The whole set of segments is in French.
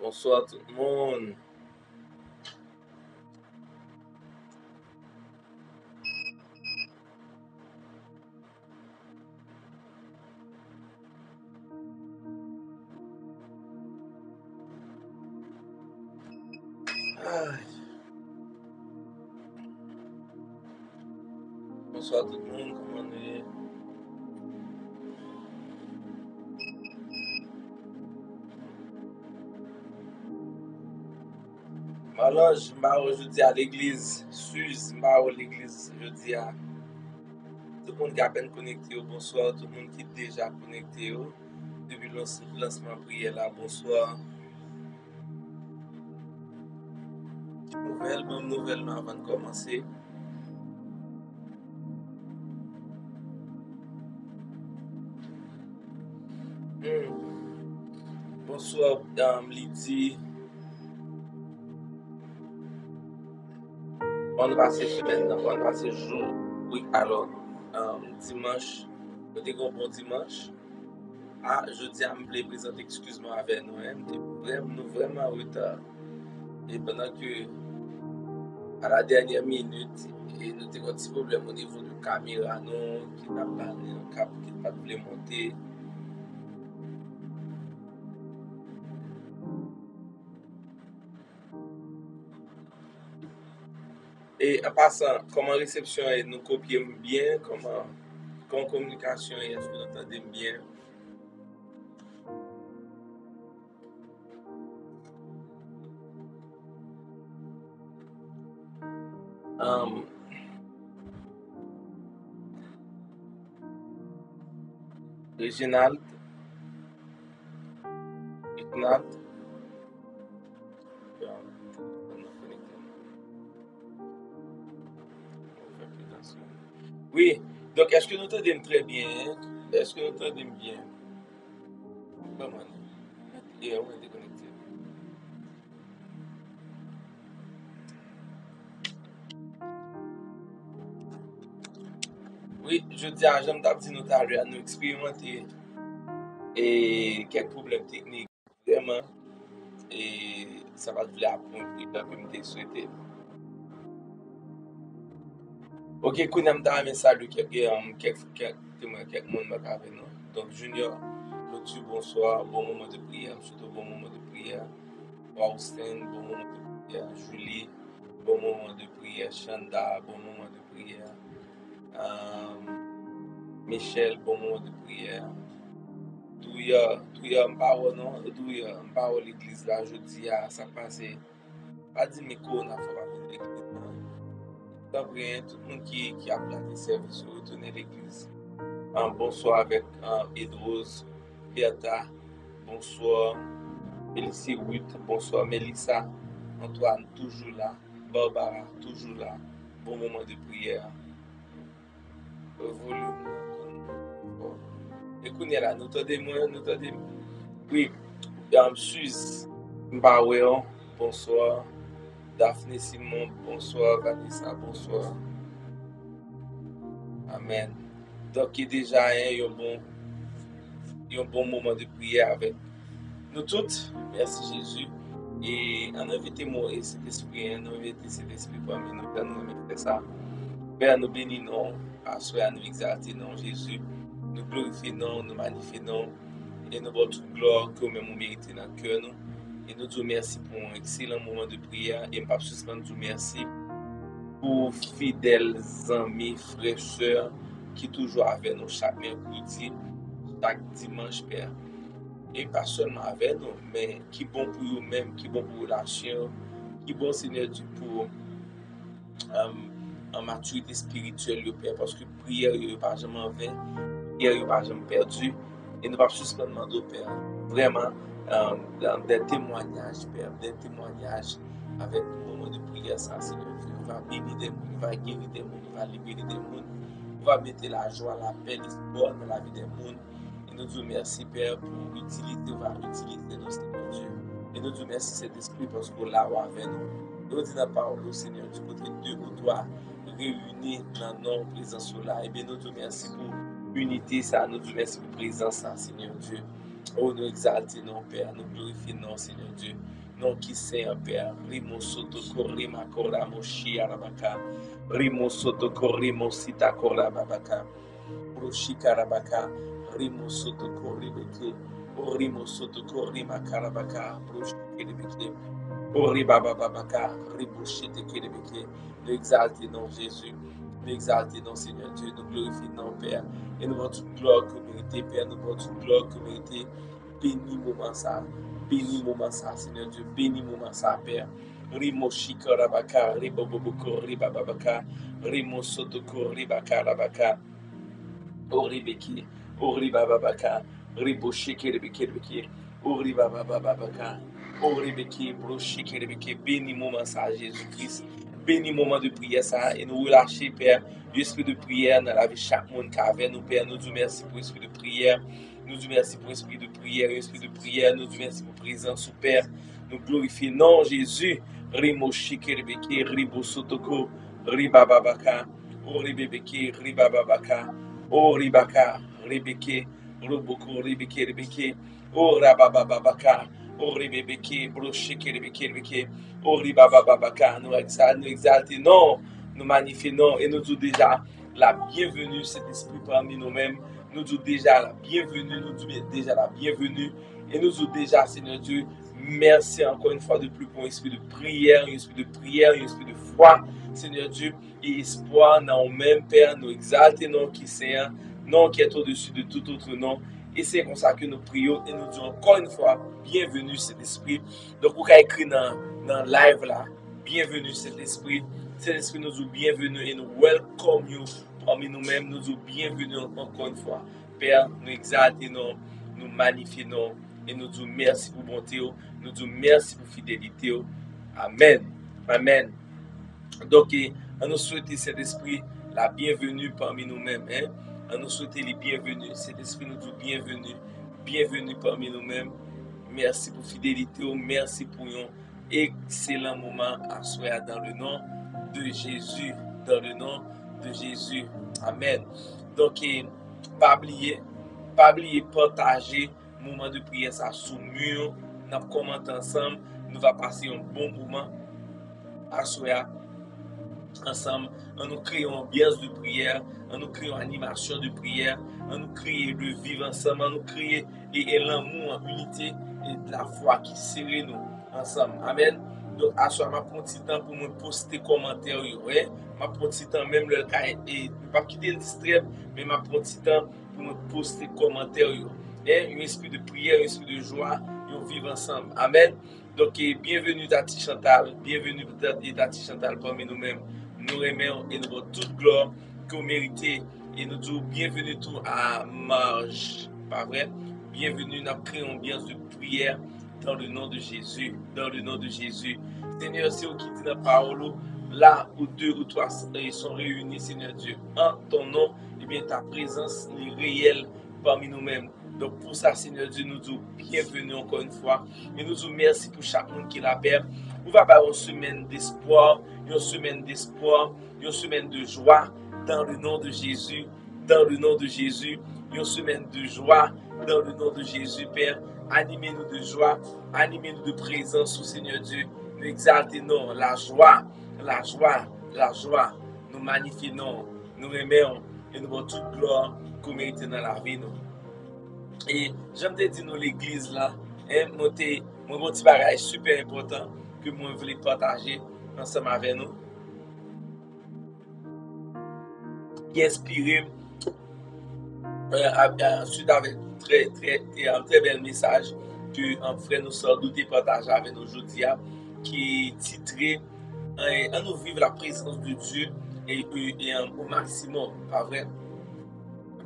Bonsoir tout le monde. Bonsoir tout le monde, comment on est? Alors, je m'arrête jeudi à l'église, Suze, je l'église jeudi à tout le monde qui est à peine connecté. Bonsoir, tout le monde qui est déjà connecté. Depuis le lancement prière là, bonsoir. Bonne nouvelle avant de commencer. Bonsoir, Lydie. On va passer semaine, on va passer jour. Oui, alors, dimanche, c'était un bon dimanche. Je dis à me présenter, excuse-moi avec nous, vraiment en retard. Et pendant que, à la dernière minute, et nous avons un petit problème au niveau de la caméra, qui n'a pas un cap, qui n'a pas voulu monter. Et en passant, comment réception est, nous copions bien, comment communication est, est-ce que nous entendons bien? Reginald. Oui, donc est-ce que nous entendons très bien? Est-ce que nous entendons bien? Comment? Et on est déconnecté. Oui, je dis à Jean d'Abdi Notary à nous expérimenter et quelques problèmes techniques, vraiment, et ça va vous apprendre comme je souhaité. Ok, qu'on aime dans un message quelques monde avec nous. Donc, Junior, Lotu, bonsoir, bon moment de prière, surtout bon moment de prière. Austin, bon moment de prière. Julie, bon moment de prière. Chanda, bon moment de prière. Michel, bon moment de prière. Douya m'parole l'église là, je dis à ça passé. Pas dit mais qu'on a fait l'église. Tout le monde qui a planté service retourner l'église. Bonsoir avec Edrose, Bertha, bonsoir, Félicie Ruth, bonsoir Mélissa, Antoine toujours là, Barbara toujours là, bon moment de prière. Écoutez là, nous t'aidons. Oui, Suze Mbaweon, bonsoir. Daphné Simon, bonsoir. Vanessa, bonsoir. Amen. Donc, il y a déjà un bon moment de prière avec nous toutes. Merci Jésus. Et en invitez-moi cet esprit, nous invitez cet esprit parmi nous, Père, nous faire ça. Père, nous bénissons, à nous exalter, non Jésus. Nous glorifions, nous magnifions, et nous votre gloire que nous méritons dans le cœur. Et nous disons merci pour un excellent moment de prière. Et nous suspendre nous merci pour fidèles amis, frères, sœurs, qui toujours avec nous chaque mercredi, chaque dimanche, Père. Et pas seulement avec nous, mais qui bon pour eux-mêmes, qui bon pour relation, qui bon Seigneur Dieu pour en maturité spirituelle, Père, parce que prière, il n'y a pas jamais en vain, prière, il n'y a pas jamais perdu. Et nous ne pouvons pas demander, Père, vraiment, des témoignages, Père, des témoignages avec le moment de prière, ça, Seigneur Dieu. On va bénir des mondes, on va guérir des mondes, on va libérer des mondes, on va mettre la joie, la paix, l'espoir dans la vie des mondes. Et nous disons merci, Père, pour l'utilité, on va utiliser nos Seigneur Dieu. Et nous disons merci, cet esprit, parce qu'on l'a avec nous. Nous disons la parole au Seigneur du côté de ou toi, réunis dans nos présences là. Et bien, nous disons merci pour l'unité, ça. Nous disons merci pour la présence, ça, Seigneur Dieu. Oh, nous exaltons, Père, nous glorifions, Seigneur Dieu. Non qui saint, Père. Rimo soto korima kora moshi arabaka. Rimo soto korimo sita kora babaka. Roshi karabaka. Rimo soto koribeke. Rimo soto korima karabaka. Roshi kerebeke. Ori baba babaka. Rimo shite kerebeke. Nous exaltons, Jésus. Nous exaltons, Seigneur Dieu. Nous glorifions, Père. Et nous avons toute gloire que mérité, Père. Nous avons toute gloire que mérité. Bénis moment ça. Bénis moment ça, Seigneur Dieu. Bénis moment ça, Père. Rimo shika rabaka. Riboboboko. Ribababaka. Rimo sotoko. Ribaka rabaka. Oribeki. Oribababaka. Ribo shike rebeke rebeke. Oribabababaka. Oribeki. Bro shike rebeke. Bénis moment ça, Jésus-Christ. Bénis moment de prière ça. Et nous relâcher, Père, l'esprit de prière dans la vie de chaque monde qui avait nous, Père. Nous disons merci pour l'esprit de prière. Nous disons merci pour l'esprit de prière, l'esprit de prière. Nous disons merci pour la présence, Père. Nous glorifions, non, Jésus. Rimo shike rebeke, ribo sotoko, ribababaka, oribebeke, ribababaka, oribaka, rebeke, roboko, rebeke, rebeke, orabababaka, oribebeke, broshike, rebeke, rebeke, oribababaka. Nous exaltons, non, nous magnifions, non, et nous disons déjà la bienvenue, cet esprit parmi nous-mêmes. Nous disons déjà la bienvenue, nous disons déjà la bienvenue, et nous disons déjà, Seigneur Dieu, merci encore une fois de plus pour un esprit de prière, un esprit de foi, Seigneur Dieu, et espoir dans nous-mêmes, Père, nous exaltons, non qui Seigneur, non qui est au-dessus de tout autre nom, et c'est comme ça que nous prions, et nous disons encore une fois, bienvenue cet esprit. Donc, vous avez écrit dans le live là, bienvenue cet esprit nous dit bienvenue et nous welcome you parmi nous-mêmes, nous disons bienvenue encore une fois. Père, nous exaltons, nous magnifions et nous disons merci pour bonté, nous disons merci pour fidélité. Amen. Amen. Donc, on nous souhaite cet esprit la bienvenue parmi nous-mêmes. On nous souhaite les bienvenus. Cet esprit nous dit bienvenue. Bienvenue parmi nous-mêmes. Merci pour fidélité. Merci pour un excellent moment à soi dans le nom de Jésus. Dans le nom de Jésus. Amen. Donc, pas oublier partager le moment de prière ça sous mur. Nous commenter ensemble. Nous allons passer un bon moment à soi ensemble. On nous crée une ambiance de prière. On nous crée une animation de prière. On nous crée le vivre ensemble. On nous crée l'amour en unité et de la foi qui serre nous ensemble. Amen. Donc, à soi, je prends petit temps pour me poster commentaires. Je prends petit temps même le cas et pas quitter le distrait, mais je prends petit temps pour me poster commentaires. Un esprit de prière, un esprit de joie, et on vit ensemble. Amen. Donc, bienvenue Tati Chantal, bienvenue Tati Chantal parmi nous-mêmes. Nous aimons et nous avons toute gloire que vous méritez. Et nous disons bienvenue tout à Marge. Pas vrai? Bienvenue, nous créons une ambiance de prière dans le nom de Jésus. Dans le nom de Jésus. Seigneur, c'est vous qui dit la parole. Là où deux ou trois sont réunis, Seigneur Dieu, en ton nom, et bien ta présence est réelle parmi nous-mêmes. Donc pour ça, Seigneur Dieu, nous disons bienvenue encore une fois. Et nous disons merci pour chaque monde qui l'appelle. On va avoir une semaine d'espoir, une semaine de joie dans le nom de Jésus. Dans le nom de Jésus, une semaine de joie dans le nom de Jésus, Père. Animez-nous de joie, animez-nous de présence au Seigneur Dieu. Nous exaltons la joie, la joie, la joie. Nous magnifions, nous aimons et nous avons toute gloire que nous méritons dans la vie. Nous. Et j'aime te dire, nous, l'église là, mon petit bagage super important que moi je voulais partager ensemble avec nous. Qui inspiré ensuite avec un très bel message que un frère nous sort douté partager avec nous aujourd'hui, qui est titré à nous vivre la présence de Dieu et au maximum, pas vrai?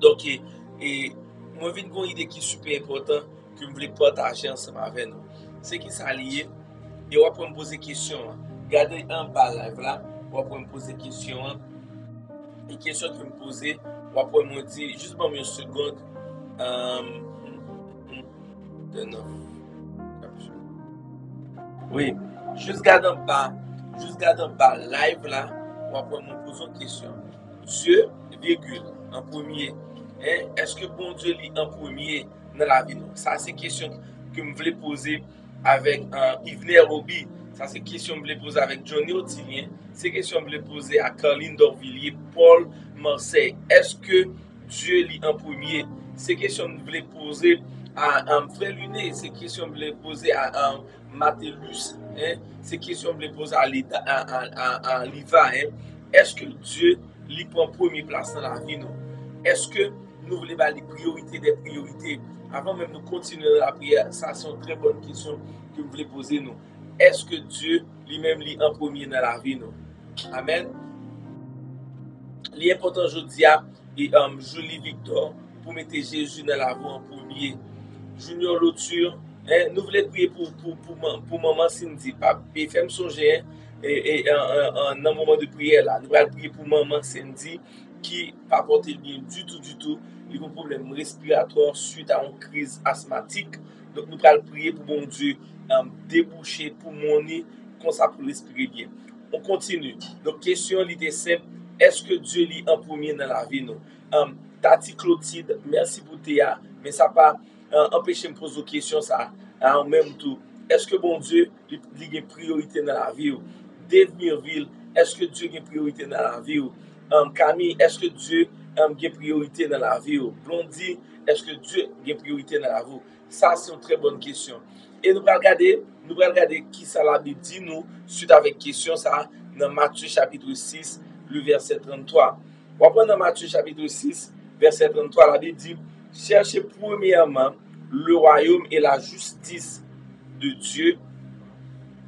Donc, et moi, j'ai une idée qui est super importante que je voulais partager ensemble avec nous. C'est qui ça lié, et on va me poser des questions. Regardez en bas là, on va me poser des questions. Les questions que je me poser, on va me dire, juste pour une seconde. Oui, juste garde en bas live là, on va me poser une question. Dieu, virgule, en premier, Est-ce que bon Dieu lit en premier dans la vie? Ça, c'est question que je voulais poser avec Yves Roby. Ça, c'est question que je voulais poser avec Johnny Otilien. C'est question que je voulais poser à Caroline Dorvilliers, Paul Marseille. Est-ce que Dieu lit en premier? C'est question que je voulais poser à Frère Luné. C'est question que je voulais poser à Mattélus. C'est question que je voulais poser à Liva. Est-ce que Dieu lit prend première place dans la vie? Est-ce que nous voulons les priorités des priorités? Avant même de continuer la prière, ça c'est une très bonne question que vous voulez poser nous. Est-ce que Dieu lui-même lit en premier dans la vie? Amen. L'important aujourd'hui et Julie Victor pour mettre Jésus dans la voie en premier. Junior Loture, nous voulons prier pour maman Cindy. Et faire me songer un moment de prière là. Nous allons prier pour maman Cindy qui n'a pas porté bien du tout. Il a un problème respiratoire suite à une crise asthmatique. Donc nous allons prier pour bon Dieu déboucher pour mon nez comme ça pour respirer bien. On continue. Donc question l'idée simple. Est-ce que Dieu lit en premier dans la vie? Tati Clotilde, merci pour Théa, mais ça pas empêcher de me poser une question ça en même temps. Est-ce que bon Dieu a une priorité dans la vie? Dave Mirville, est-ce que Dieu a une priorité dans la vie? Camille, est-ce que Dieu a une priorité dans la vie? Blondie, est-ce que Dieu a une priorité dans la vie? Ça, c'est une très bonne question. Et nous allons regarder qui ça la Bible dit nous suite avec question ça dans Matthieu chapitre 6, le verset 33. On va prendre dans Matthieu chapitre 6, verset 33, la Bible dit « Cherchez premièrement le royaume et la justice de Dieu,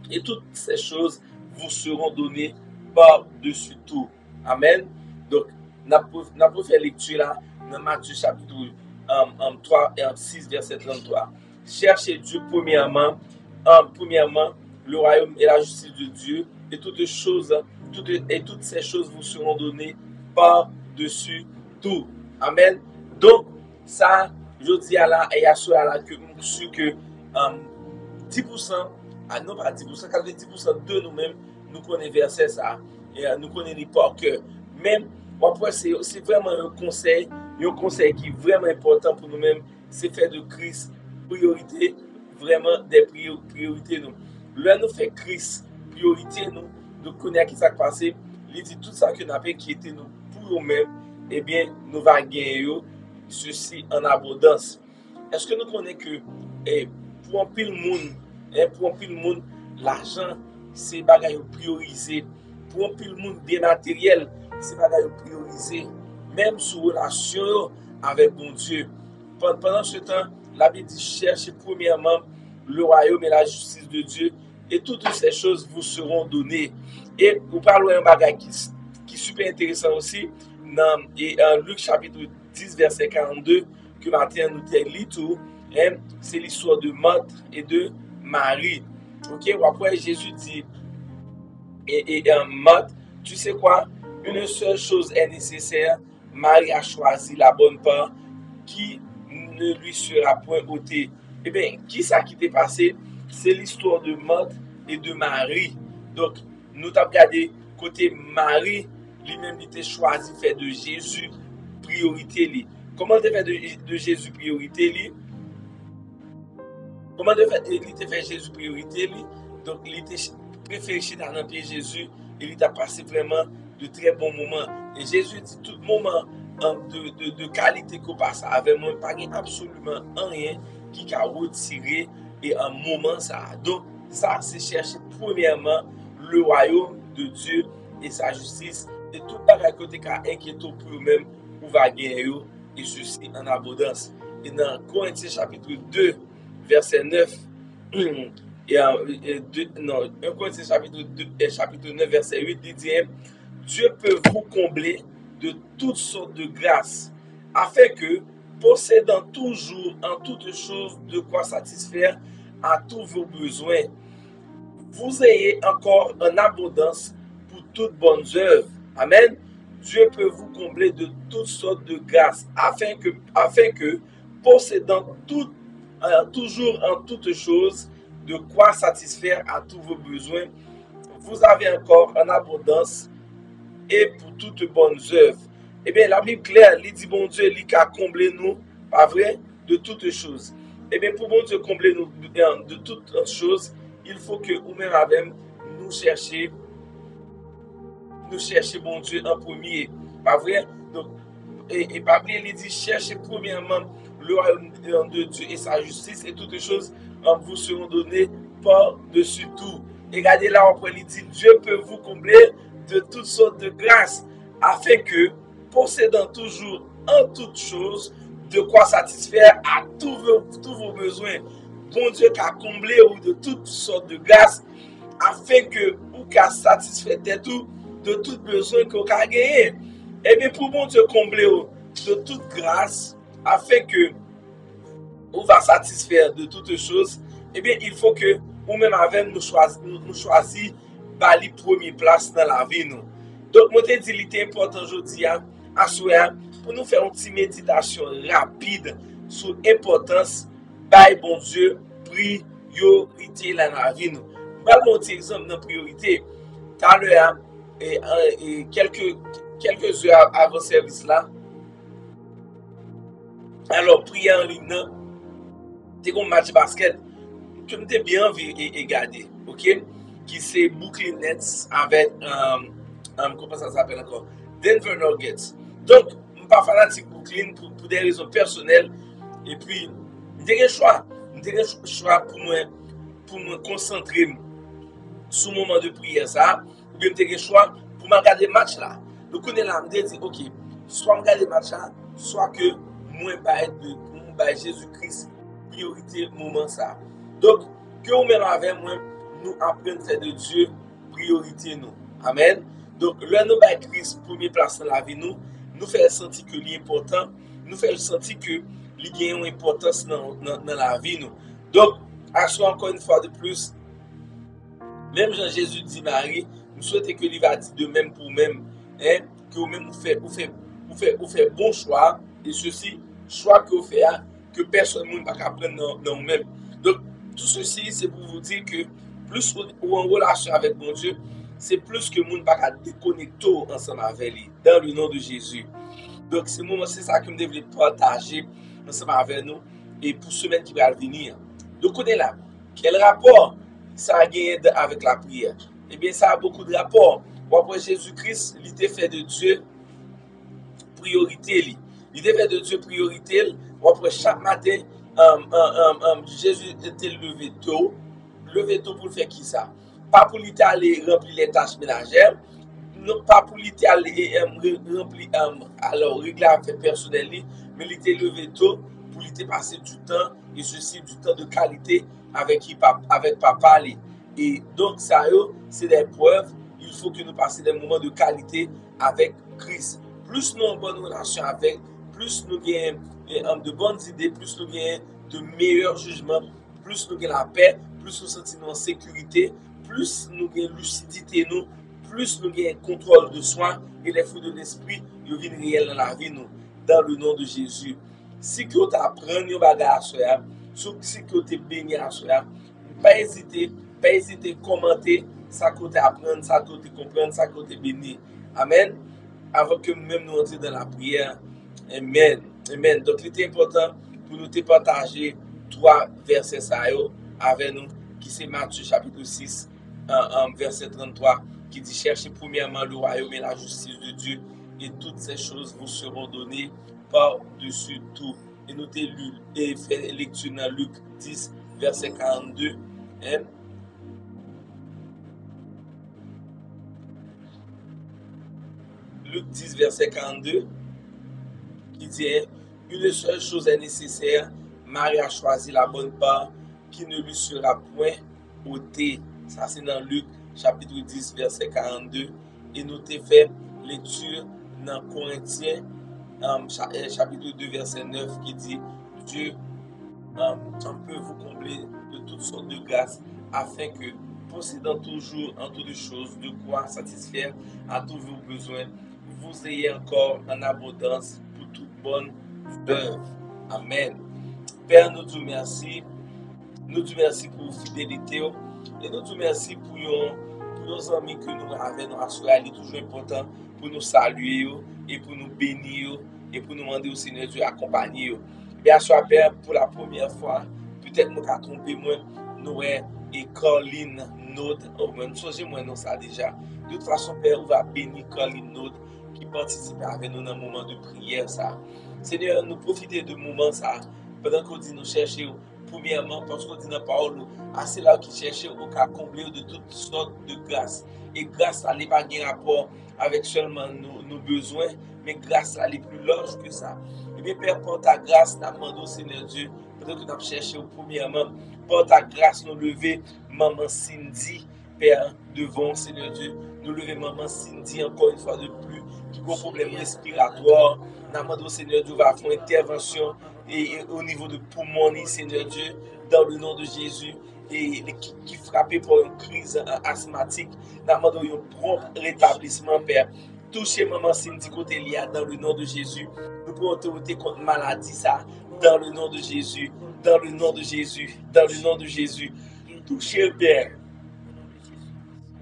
et toutes ces choses vous seront données par-dessus tout. » Amen. Donc, nous avons fait lecture là dans Matthieu chapitre 3 et 6, verset 33. Cherchez Dieu premièrement, le royaume et la justice de Dieu, et toutes ces choses vous seront données par-dessus tout. Amen. Donc, ça, je dis à la et à ceux à la que je suis que 10%, non pas 10%, 90% de nous-mêmes, nous connaissons verset ça, et nous connaissons les par cœur. Même, après, c'est vraiment un conseil qui est vraiment important pour nous-mêmes, c'est faire de Christ priorité, vraiment des priorités nous. Là, nous fait Christ priorité nous connaissons qui s'est passé, il dit tout ça que nous avons inquiété nous pour nous-mêmes, eh bien, nous allons gagner ceci en abondance. Est-ce que nous connaissons que pour un pile monde, l'argent, c'est bagaille priorisé. Pour un pile monde bien matériel, c'est bagaille priorisé. Même sous relation avec bon Dieu. Pendant ce temps, la Bible dit cherchez premièrement le royaume et la justice de Dieu, et toutes ces choses vous seront données. Et vous parlez un bagage qui est super intéressant aussi, dans Luc chapitre 10, verset 42, que matin nous lit tout, c'est l'histoire de Marthe et de Marie. Ok, après Jésus dit, Marthe, tu sais quoi, une seule chose est nécessaire, Marie a choisi la bonne part qui ne lui sera point ôtée. Eh bien, qui ça qui t'est passé? C'est l'histoire de Marthe et de Marie. Donc, nous t'avons regardé côté Marie, lui-même il était choisi faire de Jésus priorité. Comment il fait de Jésus priorité? Comment il fait Jésus priorité? Donc, il était préféré dans le pied Jésus et il a passé vraiment de très bons moments. Et Jésus dit tout moment de qualité qu'on passe avec moi, pas absolument rien qui a retiré et un moment ça. Donc, ça, c'est chercher premièrement le royaume de Dieu et sa justice. Et tout le côté qui a inquiété pour vous-même, vous va gagner et ceci en abondance. Et dans Corinthiens chapitre 2, verset 9, et 1 Corinthiens chapitre 9, verset 8, il dit Dieu peut vous combler de toutes sortes de grâces, afin que, possédant toujours en toutes choses de quoi satisfaire à tous vos besoins, vous ayez encore en abondance pour toutes bonnes œuvres. Amen. Dieu peut vous combler de toutes sortes de grâces, afin que possédant toujours en toutes choses de quoi satisfaire à tous vos besoins, vous avez encore en abondance et pour toutes bonnes œuvres. Eh bien, la Bible claire, il dit, bon Dieu, il a comblé nous, pas vrai, de toutes choses. Eh bien, pour bon Dieu combler nous de toutes choses, il faut que nous-mêmes avec nous chercher bon Dieu en premier. Pas vrai? Donc, et pas oublier, il dit, cherchez premièrement le royaume de Dieu et sa justice, et toutes choses vous seront données par-dessus tout. Et regardez là, après, il dit, Dieu peut vous combler de toutes sortes de grâces, afin que, possédant toujours en toutes choses, de quoi satisfaire à tous vos besoins. Bon Dieu qui a comblé ou de toutes sortes de grâces, afin que vous qu'à satisfaire tout de tout besoin que vous avez gagné. Et bien, pour bon Dieu combler de toute grâce, afin que vous va satisfaire de toutes choses, eh bien, il faut que nous-mêmes avec nous choisir par les premières places dans la vie. Nous. Donc, moi, je dis qu'il est important aujourd'hui, à pour nous faire une petite méditation rapide sur l'importance de bon Dieu, priorité dans la vie. Nous. Je vais vous donner un exemple de priorité. Tout à l'heure, et quelques heures avant ce service là, alors, prier en ligne, c'est un match basket que je bien vu et regarder, ok? Qui c'est Brooklyn Nets avec, comment ça s'appelle encore? Denver Nuggets. Donc, je ne suis pas fanatique de Brooklyn pour des raisons personnelles. Et puis, j'ai un choix. J'ai un choix pour me concentrer sur le moment de prière, ça. Ou bien, j'ai un choix pour me regarder le match là. Donc, on est là, je me dis, ok, soit je regarde le match là, soit que moi, je Jésus-Christ priorité moment ça. Donc, que vous même avec moi, nous apprenons à faire de Dieu priorité nous. Amen. Donc, là, nous avons Christ première place dans la vie nous fait sentir que c'est important, nous fait sentir que il y a une importance dans la vie nous. Donc, encore une fois de plus, même Jean-Jésus dit Marie, nous souhaitons que il va dire de même pour même, hein, que vous-même vous fait bon choix, et ceci, choix que vous faites, que personne ne va prendre dans vous-même. Donc, tout ceci, c'est pour vous dire que plus ou en relation avec mon Dieu, c'est plus que vous ne va déconnecter ensemble avec lui, dans le nom de Jésus. Donc, c'est ça que nous devons partager ensemble avec nous, et pour semaine qui va venir. Donc, on est là. Quel rapport ça a gagné avec la prière? Eh bien, ça a beaucoup de rapports. Après Jésus-Christ, il était fait de Dieu priorité. Il était fait de Dieu priorité. Après chaque matin, Jésus était levé tôt. Levé tôt pour faire qui ça? Pas pour lui aller remplir les tâches ménagères. Non, pas pour lui aller remplir, alors régler affaires personnelles, mais il était levé tôt pour lui passer du temps, et ceci du temps de qualité avec papa. Et donc, ça, c'est des preuves. Il faut que nous passions des moments de qualité avec Christ. Plus nous avons une bonne relation avec, plus nous avons de bonnes idées, plus nous avons de meilleurs jugements, plus nous avons la paix, plus nous sentons en sécurité, plus nous avons lucidité, plus nous avons contrôle de soi, et les fruits de l'esprit deviennent réels dans la vie, nous, dans le nom de Jésus. Si tu apprends un bagage à soi, si tu es béni à soi, pas hésiter à commenter ça que tu apprends, ça que tu comprends, ça que tu béni. Amen. Avant que nous-mêmes nous entrions dans la prière. Amen. Amen. Donc, il est important pour nous te partager 3 versets avec nous, qui c'est Matthieu chapitre 6, verset 33, qui dit: cherchez premièrement le royaume et la justice de Dieu, et toutes ces choses vous seront données par-dessus tout. Et nous t'ai lu et fait lecture dans Luc 10, verset 42. Hein? Luc 10, verset 42, qui dit: une seule chose est nécessaire, Marie a choisi la bonne part, qui ne lui sera point ôtée. Ça, c'est dans Luc chapitre 10, verset 42. Et nous t'ai fait lecture dans Corinthiens chapitre 2, verset 9, qui dit: Dieu peut vous combler de toutes sortes de grâces, afin que, possédant toujours en toutes choses de quoi satisfaire à tous vos besoins, vous ayez encore en abondance pour toute bonne œuvre. Amen. Père, nous te remercions. Nous te remercions pour votre fidélité. Et nous te remercions pour nos amis que nous avons dans la soirée. Il est toujours important pour nous saluer. et pour nous bénir et pour nous demander au Seigneur Dieu accompagner. Bien sûr, Père, pour la première fois, peut-être nous avons trompé moi, nous et Caroline Node, même chose moi non ça déjà. De toute façon, Père, on va bénir Caroline Node qui participe avec nous dans un moment de prière ça. Seigneur, nous profiter de moment ça pendant qu'on dit nous chercher premièrement parce qu'on dit dans la parole c'est là qui cherche au cas combler de toutes sortes de grâces. Et grâce ça n'est pas un rapport avec seulement nos besoins, mais grâce ça est plus large que ça. Et bien Père, par ta grâce, nous demandons au Seigneur Dieu, pendant que nous avons cherché premièrement, par ta grâce, nous lever Maman Cindy, Père, devant Seigneur Dieu, nous lever Maman Cindy encore une fois de plus, qui a un problème respiratoire. Nous demandons au Seigneur Dieu, va faire une intervention et au niveau de poumon, Seigneur Dieu, dans le nom de Jésus, et qui frappé par une crise asthmatique, nous demandons un prompt rétablissement, Père. Touchez Maman Cindy côté lié dans le nom de Jésus. Nous pouvons autorité contre maladie, ça, dans le nom de Jésus, dans le nom de Jésus, dans le nom de Jésus. Touchez Père.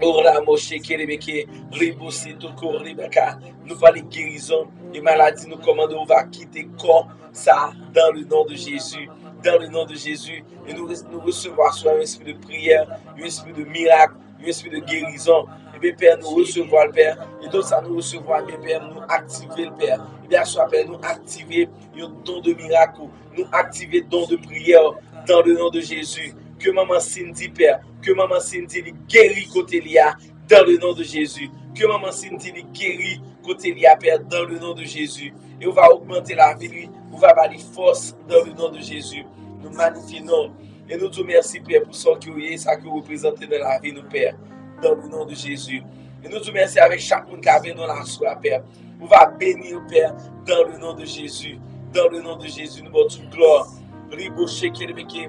Ora Moshe Kerebeke, Ribosé Toko Rebeka, nous va les guérisons et maladies, nous commandons, on va quitter corps, ça, dans le nom de Jésus, dans le nom de Jésus, et nous recevons soit un esprit de prière, un esprit de miracle, un esprit de guérison. Et bien, Père, nous recevons le Père, et d'autres, ça nous recevons, bien, Père, nous activer le Père. Et bien, soit Père, nous activer un don de miracle, nous activer le don de prière, dans le nom de Jésus. Que Maman Cindy, Père, que Maman Cindy les guérit côté Lia, dans le nom de Jésus. Que Maman Cindy les guérit côté Lia, Père, dans le nom de Jésus. Et on va augmenter la vie, on va avoir force dans le nom de Jésus. Nous magnifions et nous disons merci, Père, pour ce que vous avez, ça que vous représentez dans la vie, nous, Père, dans le nom de Jésus. Et nous disons merci avec chaque monde qui a dans la soie, Père. On va bénir, Père, dans le nom de Jésus. Dans le nom de Jésus, nous avons toute gloire. Riboché, Kérébeké.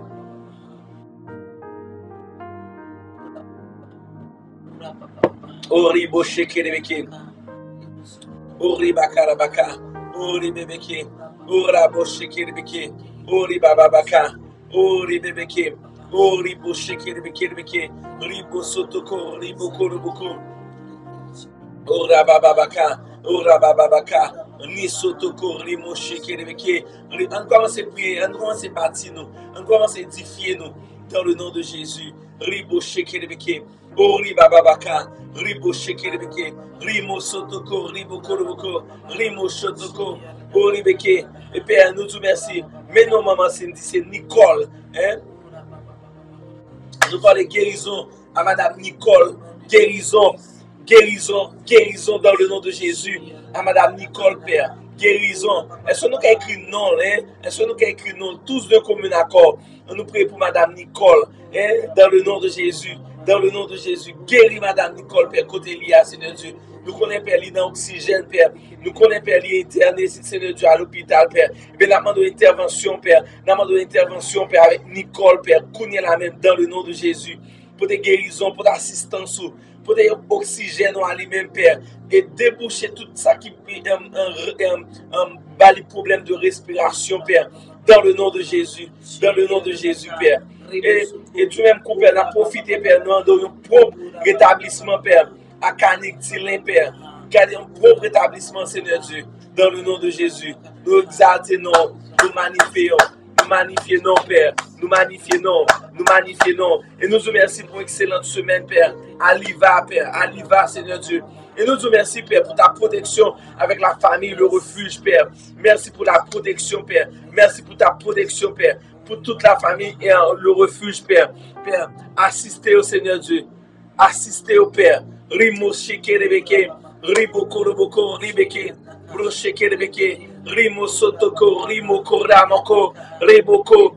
Ori Boshe Kerebeke, Ori Bakarabaka, Ori Bebeke, Ora Boshe Kerebeke, Ori Bababaka, Ori Bebeke, Ori Boshe Kerebeke, Ribo Sotoko, Ribo Koroboko, Ora Bababaka, Ora Bababaka, Nisotoko, Rimoshe Kerebeke. On commence à prier, on commence à bâtir nous, on commence à édifier nous dans le nom de Jésus. Ribo Shekerebeke. Ori Bababaka, Ribo Shekerebeke, Rimo Sotoko, Ribo Koroboko, Rimo Shotoko, Ori Beke. Et Père, nous te remercions. Mais non, Maman Cindy, c'est Nicole. Hein? Nous parlons de guérison à Madame Nicole. Guérison, guérison, guérison dans le nom de Jésus. À Madame Nicole, Père. Guérison. Est-ce que nous avons écrit non? Hein? Est-ce que nous avons écrit non? Tous de commun accord. Nous prions pour Madame Nicole. Hein? Dans le nom de Jésus. Dans le nom de Jésus, guéris Madame Nicole, Père, côté Lia, Seigneur Dieu. Nous connaissons, Père, dans l'oxygène, Père. Nous connaissons, Père, interné, Seigneur Dieu, à l'hôpital, Père. Et bien, nous demandons intervention, Père. Nous demandons intervention, Père, avec Nicole, Père. Connais la même, dans le nom de Jésus. Pour des guérisons, pour l'assistance, pour des oxygènes à lui-même, Père. Et déboucher tout ça qui bat les problèmes de respiration, Père. Dans le nom de Jésus. Dans le nom de Jésus, Père. Et toi-même, Père, n'a profité, Père, nous avons un propre rétablissement, Père, à Canik Dilin, Père. Gardez un propre rétablissement, Seigneur Dieu, dans le nom de Jésus. Nous exaltons, nous magnifions, Père. Nous magnifions. Et nous vous remercions pour une excellente semaine, Père. Aliva, Père. Aliva, Seigneur Dieu. Et nous te remercions, Père, pour ta protection avec la famille, le refuge, Père. Merci pour la protection, Père. Merci pour ta protection, Père. Pour toute la famille et le refuge, Père. Père, assistez au Seigneur Dieu. Assistez au Père. Rimo Shekerebeke, Ribo Koroboko, Ribeke, Bro Shekerebeke, Rimo Sotoko, Rimo Koramoko, Reboko,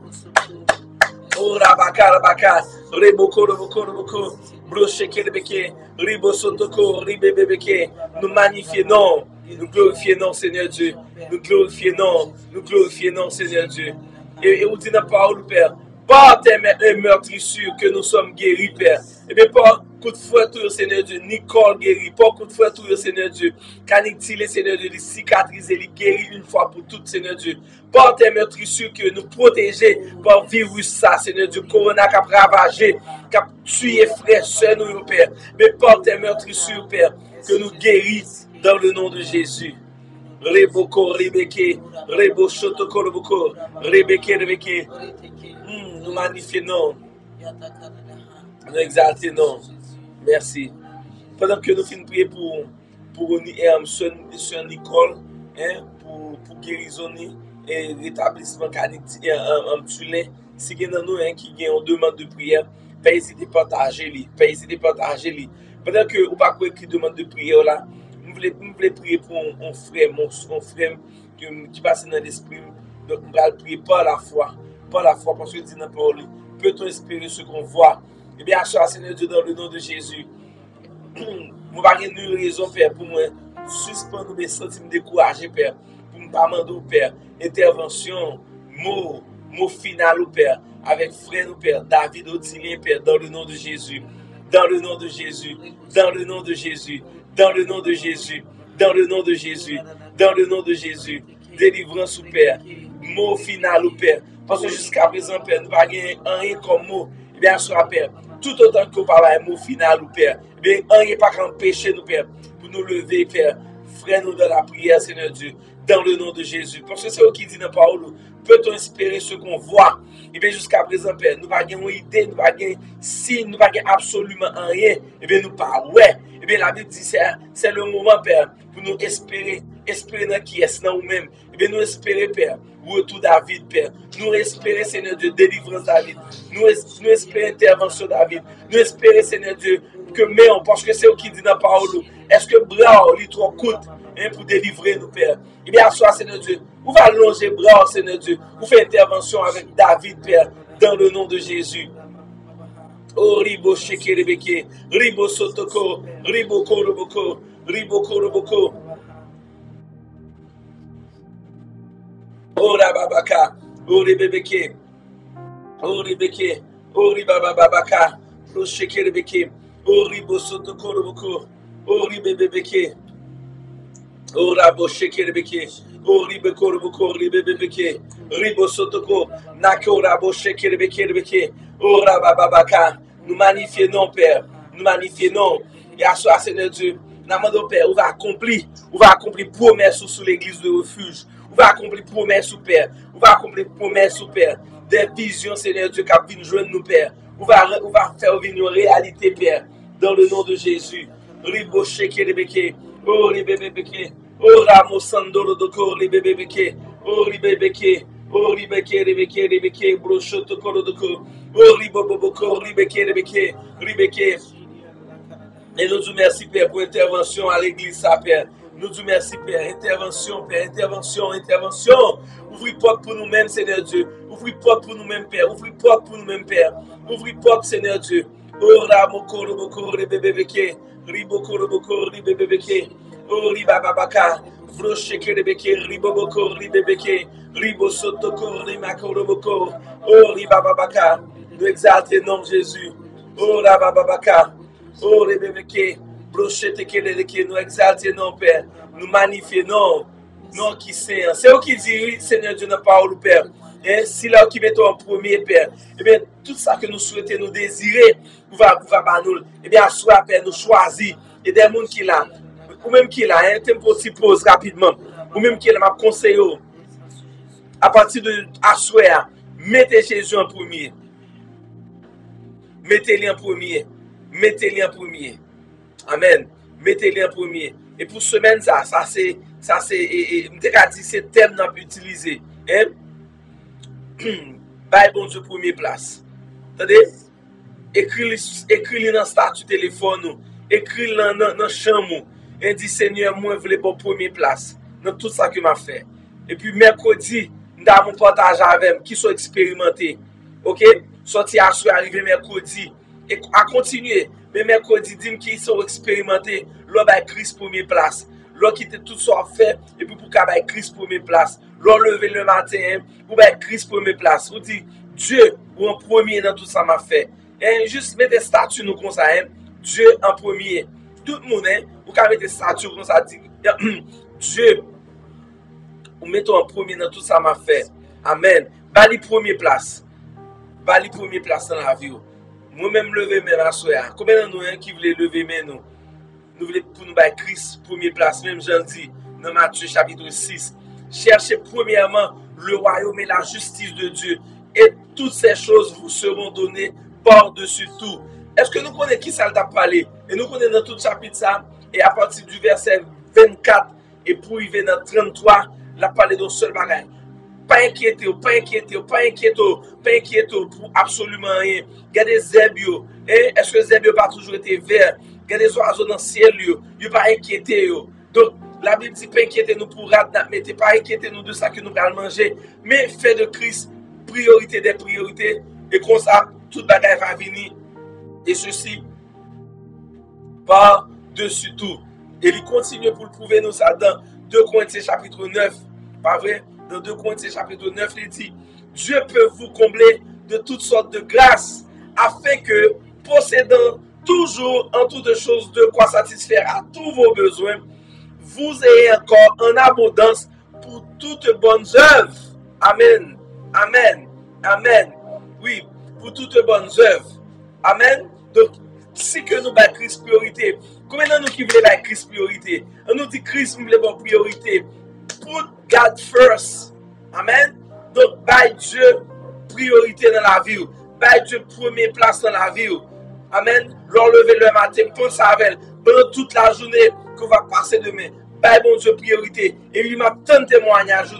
Ora Bakarabaka, Rebo Koroboko, Bro Shekerebeke, Ribo Sotoko, Ribebeke. Nous magnifions, nous glorifions, Seigneur Dieu. Nous glorifions, Seigneur Dieu. Et vous dites dans la parole, Père, par tes meurtrissures que nous sommes guéris, Père. Et bien, par coup de fouet, tout, Seigneur Dieu, Nicole guérit. Par coup de fouet, tout, Seigneur Dieu, Canictile, Seigneur Dieu, les cicatriser, les guérir une fois pour toutes, Seigneur Dieu. Par tes meurtrissures que nous protéger par virus, ça, Seigneur Dieu, Corona qui a ravagé, qui a tué frères, soeurs, nous, Père. Mais par tes meurtrissures, Père, que nous guéris dans le nom de Jésus. Reboko, Rebeke, Rebo Shotoko, Reboko, Rebeke, Rebeke. Nous magnifions, nous exaltons. Merci. Pendant que nous finissons de prier pour Sœur Nicole, hein, pour guérison et rétablissement qualité en tulin, si vous avez qui ont une demande de prière, pas hésiter à partager. Pendant que vous pas écrit demande de prière là, nous voulons prier pour un frère, mon frère qui passe dans l'esprit. Donc nous allons prier par la foi, parce que dit dans la parole, peut-on espérer ce qu'on voit? Eh bien, Seigneur Dieu, dans le nom de Jésus. Moi, pas de raison, Père, pour moi suspendre mes sentiments découragés, Père, pour me pas demander, Père, intervention, mot final, Père, avec frère, Père, David Odilien, Père, dans le nom de Jésus, dans le nom de Jésus, dans le nom de Jésus, dans le nom de Jésus, dans le nom de Jésus, dans le nom de Jésus, délivrance, Père, mot final, Père, parce que jusqu'à présent, Père, nous n'avons rien comme mot, eh bien, soit, Père, tout autant que vous parlez un mot final, Père, mais un n'est pas qu'empêcher nous, Père, pour nous lever, Père. Frère-nous dans la prière, Seigneur Dieu, dans le nom de Jésus. Parce que c'est eux qui dit dans la parole, peut-on espérer ce qu'on voit? Et bien, jusqu'à présent, Père, nous n'avons pas une idée, nous n'avons pas un signe, nous n'avons pas absolument rien. Et bien, nous parlons, ouais. Et bien, la Bible dit, c'est le moment, Père, pour nous espérer dans qui est, dans nous-mêmes. Et bien, nous espérer, Père, retour David, Père. Nous espérer, Seigneur Dieu, délivrance David. Nous espérer intervention David. Nous espérer, Seigneur Dieu, que mais parce que c'est eux qui dit dans la parole, est-ce que bras lui trop coûte pour délivrer nous, Père? Eh bien, à soi, Seigneur Dieu, vous va allonger bras, Seigneur Dieu, vous faites intervention avec David, Père, dans le nom de Jésus. Oh, ribo sheke rebeke, ribo sotoko, ribo koroboko, ribo koroboko. Oh, rababaka, oh, rebeke, oh, rebeke, oh, ribababaka, oh, sheke rebeke. Oh, ribo sotoko roboko, oh, ribebeke. Oh, rabo sheke rebeke. Oh, ribeko roboko, ribebeke. Ribo sotoko, nako rabo sheke rebeke. Oh, rabababaka. Nous magnifions, Père. Nous magnifions. Et à soi, Seigneur Dieu, nous demandons, Père, on va accomplir promesse sur l'église de refuge. On va accomplir promesse, Père. On va accomplir promesse, Père. Des visions, Seigneur Dieu, qui viennent joindre nous, Père. On va faire venir une réalité, Père. Dans le nom de Jésus. Ribo sheke rebeke. Oh, ribebeke. Oh, ramo sandoro doko, ribebeke. Oh, ribebeke. Oh, ribeke, rebeke, rebeke. Broshoto koro doko. Oh, riboboko, ribeke, rebeke. Ribeke. Et nous disons merci, Père, pour intervention à l'église, ça, Père. Nous disons merci, Père. Intervention, Père. Intervention. Ouvrez porte pour nous-mêmes, Seigneur Dieu. Ouvrez porte pour nous-mêmes, Père. Ouvrez porte pour nous-mêmes, Père. Ouvrez porte, Seigneur Dieu. Oh, ramoko, roboko, rebebeke. Riboko, roboko, ribebeke. Oh, ribababaka. Vrosheke, rebeke. Riboboko, ribebeke. Ribosotoko, rimako, roboko. Oh, ribababaka. Nous exaltons nom Jésus. Oh, rabababaka. Oh, rebebeke. Brochete, keleleke. Nous exaltons nom, Père. Nous magnifions non qui c'est. C'est eux qui disent, Seigneur Dieu, n'a pas au Père. Et si là qui mettons en premier, Père, eh bien, tout ça que nous souhaitons, nous désirer, nous va nous. Eh bien, à soi, Père, nous choisir. Et des gens qui là, ou même qui là, un tempo s'y pose rapidement, ou même qui là, m'a conseillé, à partir de à soi, mettez Jésus en premier. Mettez-le en premier. Mettez-le en premier. Amen. Mettez-le en premier. Et pour semaine, ça c'est, c'est thème qu'on peut utiliser. Hein? Bye bon Dieu première place. Attendez? Écris-le dans le statut téléphone, écris-le dans la chambre, et dit Seigneur, moi je veux pour première place dans tout ça que m'a fait. Et puis mercredi, nous avons partage avec qui sont expérimentés. OK? Sorti à soir arrivé mercredi et à continuer. Mais mercredi, dis qui sont expérimentés, l'on va Christ première place. L'on quitte tout ça fait et puis pour qu'à Christ première place. L'on lever le matin pour Christ première place. Vous dites Dieu ou en premier dans tout ça m'a fait. Et juste mettre des statuts nous comme ça, Dieu en premier. Tout le monde, vous pouvez mettre des statuts comme ça, dit Dieu, ou mettons en premier dans tout ça m'a fait. Amen. Bali première place. Bali première place dans la vie. Moi-même lever mes mains soir. Combien de nous qui voulait lever mes nous? Nous voulons pour nous battre Christ première place. Même j'en dis, dans Matthieu chapitre 6. Cherchez premièrement le royaume et la justice de Dieu. Et toutes ces choses vous seront données par-dessus tout. Est-ce que nous connaissons qui ça t'a parlé? Et nous connaissons dans tout chapitre ça. Et à partir du verset 24 et pour arriver dans 33, la parlé d'un seul bagage. Pas inquiété, pas inquiété, pas inquiété, pas inquiété pour absolument rien. Regardez Zébio. Est-ce que Zébio n'a pas toujours été vert? Regardez les oiseaux dans le ciel, ils ne pas inquiété. Donc, la Bible dit pas inquiéter nous pour rat, mais pas inquiéter nous de ça que nous allons manger. Mais fait de Christ, priorité des priorités. Et comme ça, toute bagaille va venir. Et ceci, par-dessus tout. Et il continue pour le prouver nous ça dans 2 Corinthiens chapitre 9. Pas vrai? Dans 2 Corinthiens chapitre 9, il dit, Dieu peut vous combler de toutes sortes de grâces, afin que, possédant toujours en toutes choses de quoi satisfaire à tous vos besoins, vous ayez encore en abondance pour toutes bonnes œuvres. Amen. Amen. Amen. Oui, pour toutes bonnes œuvres. Amen. Donc, si que nous battons Christ priorité, combien de nous qui voulons battre Christ priorité? On nous dit Christ nous voulons priorité. Put God first. Amen. Donc, by Dieu priorité dans la vie. By Dieu première place dans la vie. Amen. L'enlever le matin, pense avec pendant toute la journée que va passer demain. By bon Dieu priorité. Et il m'a tant de témoignages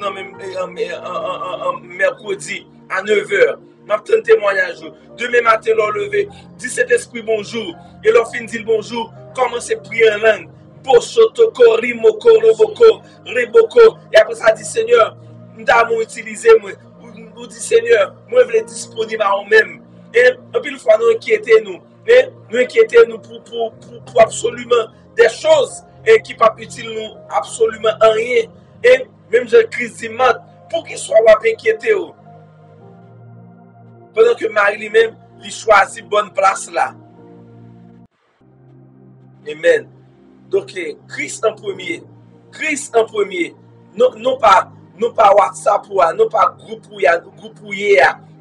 mercredi à 9h. M'a tant de témoignages. Demain matin, l'enlever, dit cet esprit bonjour. Et leur fin dit bonjour, commencez à prier en langue. Boshotoko, rimoko, roboko, reboko. Et après ça, dit Seigneur, nous avons utilisé, nous dit Seigneur, moi je veux être disponible à nous-mêmes. Et puis une fois, nous inquiétons nous pour absolument des choses et qui ne pas utile nous absolument en rien. Et même je crise d'immense pour qu'il soit inquiété. Pendant que Marie lui-même, il choisit bonne place là. Amen. Donc, Christ en premier. Christ en premier. Non pas WhatsApp, non pas groupe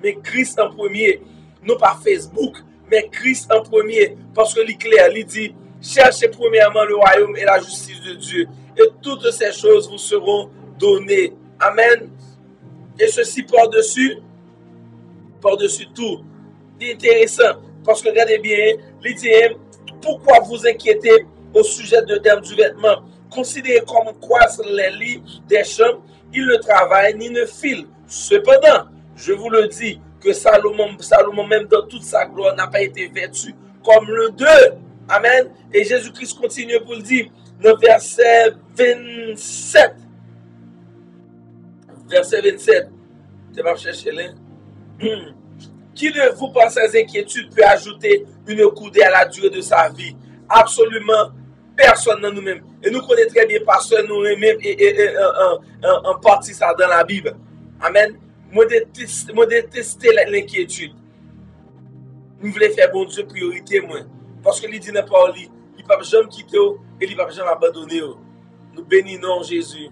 mais Christ en premier. Non pas Facebook, mais Christ en premier. Parce que l'éclair, il dit, cherchez premièrement le royaume et la justice de Dieu. Et toutes ces choses vous seront données. Amen. Et ceci par-dessus tout. C'est intéressant. Parce que regardez bien, il dit, pourquoi vous inquiétez au sujet de terme du vêtement? Considérez comme croissent les lits des champs, ils ne travaillent ni ne filent. Cependant, je vous le dis, que Salomon même dans toute sa gloire n'a pas été vêtu comme le d'eux. Amen. Et Jésus-Christ continue pour le dire dans verset 27. Verset 27. Tu vas chercher là. Qui de vous, par ses inquiétudes, peut ajouter une coudée à la durée de sa vie? Absolument personne dans nous-mêmes. Et nous connaissons très bien pasteur nous-mêmes et en partie ça dans la Bible. Amen. Moi détester l'inquiétude. Nous voulons faire bon Dieu priorité, moi. Parce que il dit n'importe lui, il ne peut jamais quitter et il ne peut jamais abandonner. Nous bénissons Jésus.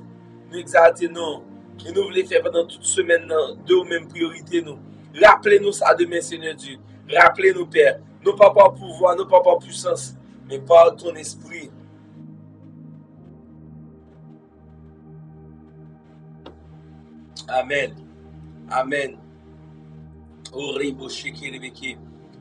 Nous exaltons. Et nous voulons faire pendant toute semaine de même priorité. Nous. Rappelez-nous ça demain, Seigneur Dieu. Rappelez-nous, Père. Non pas par pouvoir, non pas par puissance, mais par ton esprit. Amen. Amen. Oribo shikiribiki.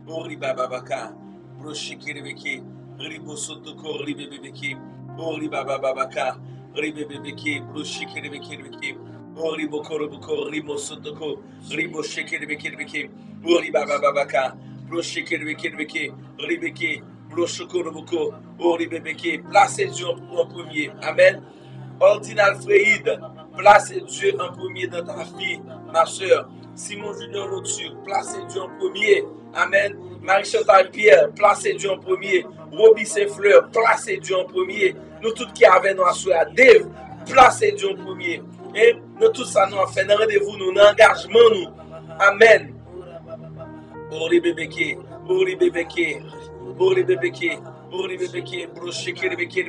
Oriba babaka. Broshikiribiki. Ribo sotoko ribebeki. Oriba babaka. Ribebeki. Broshikiribiki. Oribo koroboko. Ribo sotoko. Ribo shikiribiki. Oriba babaka. Broshikiribiki. Ribeki. Broshokoroboko. Oribebeki. Placez Dieu en premier. Amen. Ordinal Fréide, placez Dieu en premier dans ta vie, ma soeur. Simon Junior Lotu, placez Dieu en premier. Amen. Marie-Chantal Pierre, placez Dieu en premier. Roby Saint-Fleur, placez Dieu en premier. Nous tous qui avons nos soeur Dave, placez Dieu en premier. Et nous tous ça nous a fait un rendez-vous, nous, un engagement, nous. Amen. Ori bébéké, ori bébéké, ori bébéké, ori bébéké, broché bébéké,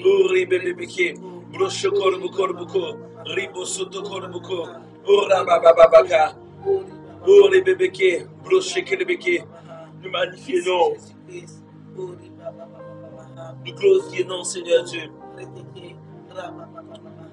ori bébéké. Broshokorobuko, Ribosotokorubuko, Ora Bababaka, Ori Bebeke, Broshekebeke, nous magnifions, nous glorifions, Seigneur Dieu.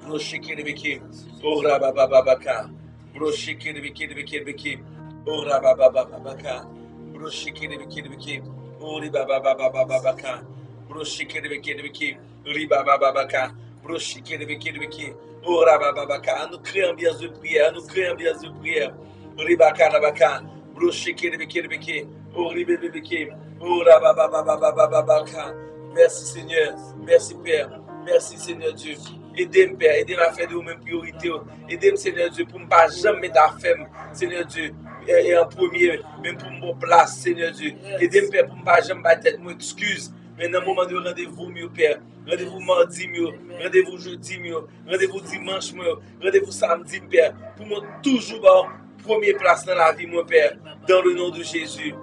Broshikiribiki, Ora Baba Babaka, Broshikiribiki, Ora Baba Babaka, Broshikiribiki, Ori Baba Babaka, Broshikiribiki, Riba Babaka, Broshikiribiki, Ora Baba Babaka, nous créons ambiance de prière, nous créons ambiance de prière, Riba Karabaka, Broshikiribiki, Ori Bebeki, Ora Baba Babaka, merci Seigneur, merci Père, merci Seigneur Dieu. Aidez-moi, Père, aidez-moi à faire de vous-même priorité. Aidez-moi, Seigneur Dieu, pour ne pas jamais mettre à faire, Seigneur Dieu, et en premier, même pour mon place, Seigneur Dieu. Aidez-moi, Père, pour ne pas jamais battre tête, moi, excuse. Mais dans le moment de rendez-vous, mieux, Père. Rendez-vous mardi, mieux. Rendez-vous jeudi, mieux. Rendez-vous dimanche, mieux. Rendez-vous samedi, Père. Pour moi, toujours, bon, première place dans la vie, mon Père. Dans le nom de Jésus.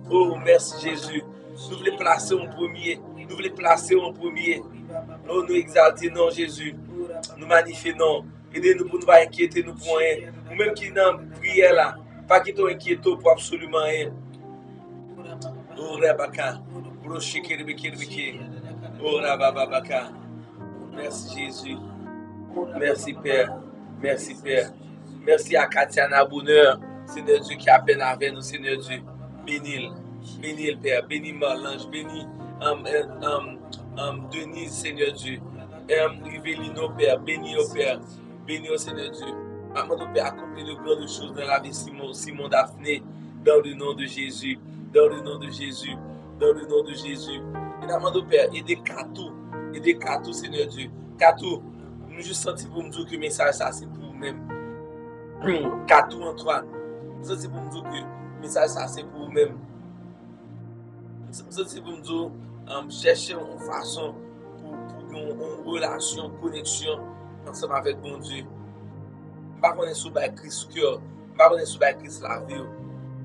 Oh, merci, Jésus. Nous voulons placer en premier. Nous voulons placer en premier. Oh, nous exalter, non, Jésus. Nous magnifier, non. Aidez-nous pour ne pas inquiéter nous pour rien. Ou même qui dans la prière là, pas qui t'ont inquiété pour absolument rien. Oh, Rabaka. Oh, Rababaka. Merci, Jésus. Merci, Père. Merci, Père. Merci à Katiana Bonheur, Seigneur Dieu, qui a peine avec nous, Seigneur Dieu. Bénis-le. Bénis-le, Père. Bénis Malange. Bénis Denise, Seigneur Dieu. Rivelino, Père. Bénis au Père. Bénis au Seigneur Dieu. Maman, notre Père, accomplit de grandes choses dans la vie Simon Daphné. Dans le nom de Jésus. Dans le nom de Jésus. Dans le nom de Jésus. Et maman, notre Père, aidez Katou. Aidez Katou, Seigneur Dieu. Katou, nous juste senti pour nous dire que le message, ça, c'est pour nous-mêmes. Katou Antoine, nous senti pour nous dire que le message, ça, c'est pour nous-mêmes. Nous senti pour nous dire, chercher une façon pour une relation, une connexion ensemble avec mon Dieu. Je ne sais pas si c'est Christ cœur, je ne sais pas si c'est Christ la vie.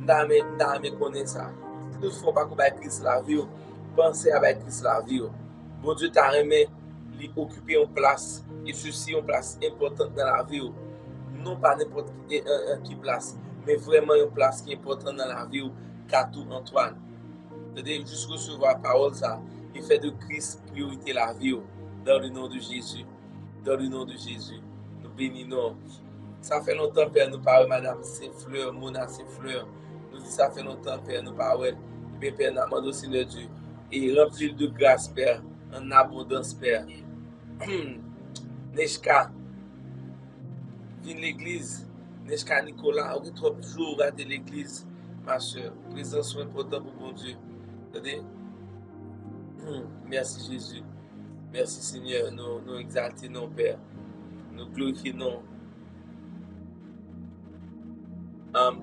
Je ne connais ça. Si nous ne faisons pas Christ la vie, pensez à Christ la vie. Bon Dieu t'a remis occuper une place, et ceci une place importante dans la vie. Non pas n'importe qui place, mais vraiment une place qui est importante dans la vie. Katou Antoine. C'est-à-dire, juste recevoir la parole, ça, il fait de Christ priorité la vie. Dans le nom de Jésus. Dans le nom de Jésus. Nous bénissons. Ça fait longtemps, Père, nous parlons, Madame Saint-Fleur, Mona Saint-Fleur. Nous disons, ça fait longtemps, Père, nous parlons. Mais Père, nous demandons, Seigneur Dieu, et remplis de grâce, Père, en abondance, Père. Neshka, viens l'église. Neshka Nicolas, on est trop jours raté l'église, ma soeur. Présence est importante pour mon Dieu. Attendez? Merci Jésus. Merci Seigneur. Nous exaltons, Père. Nous glorifions.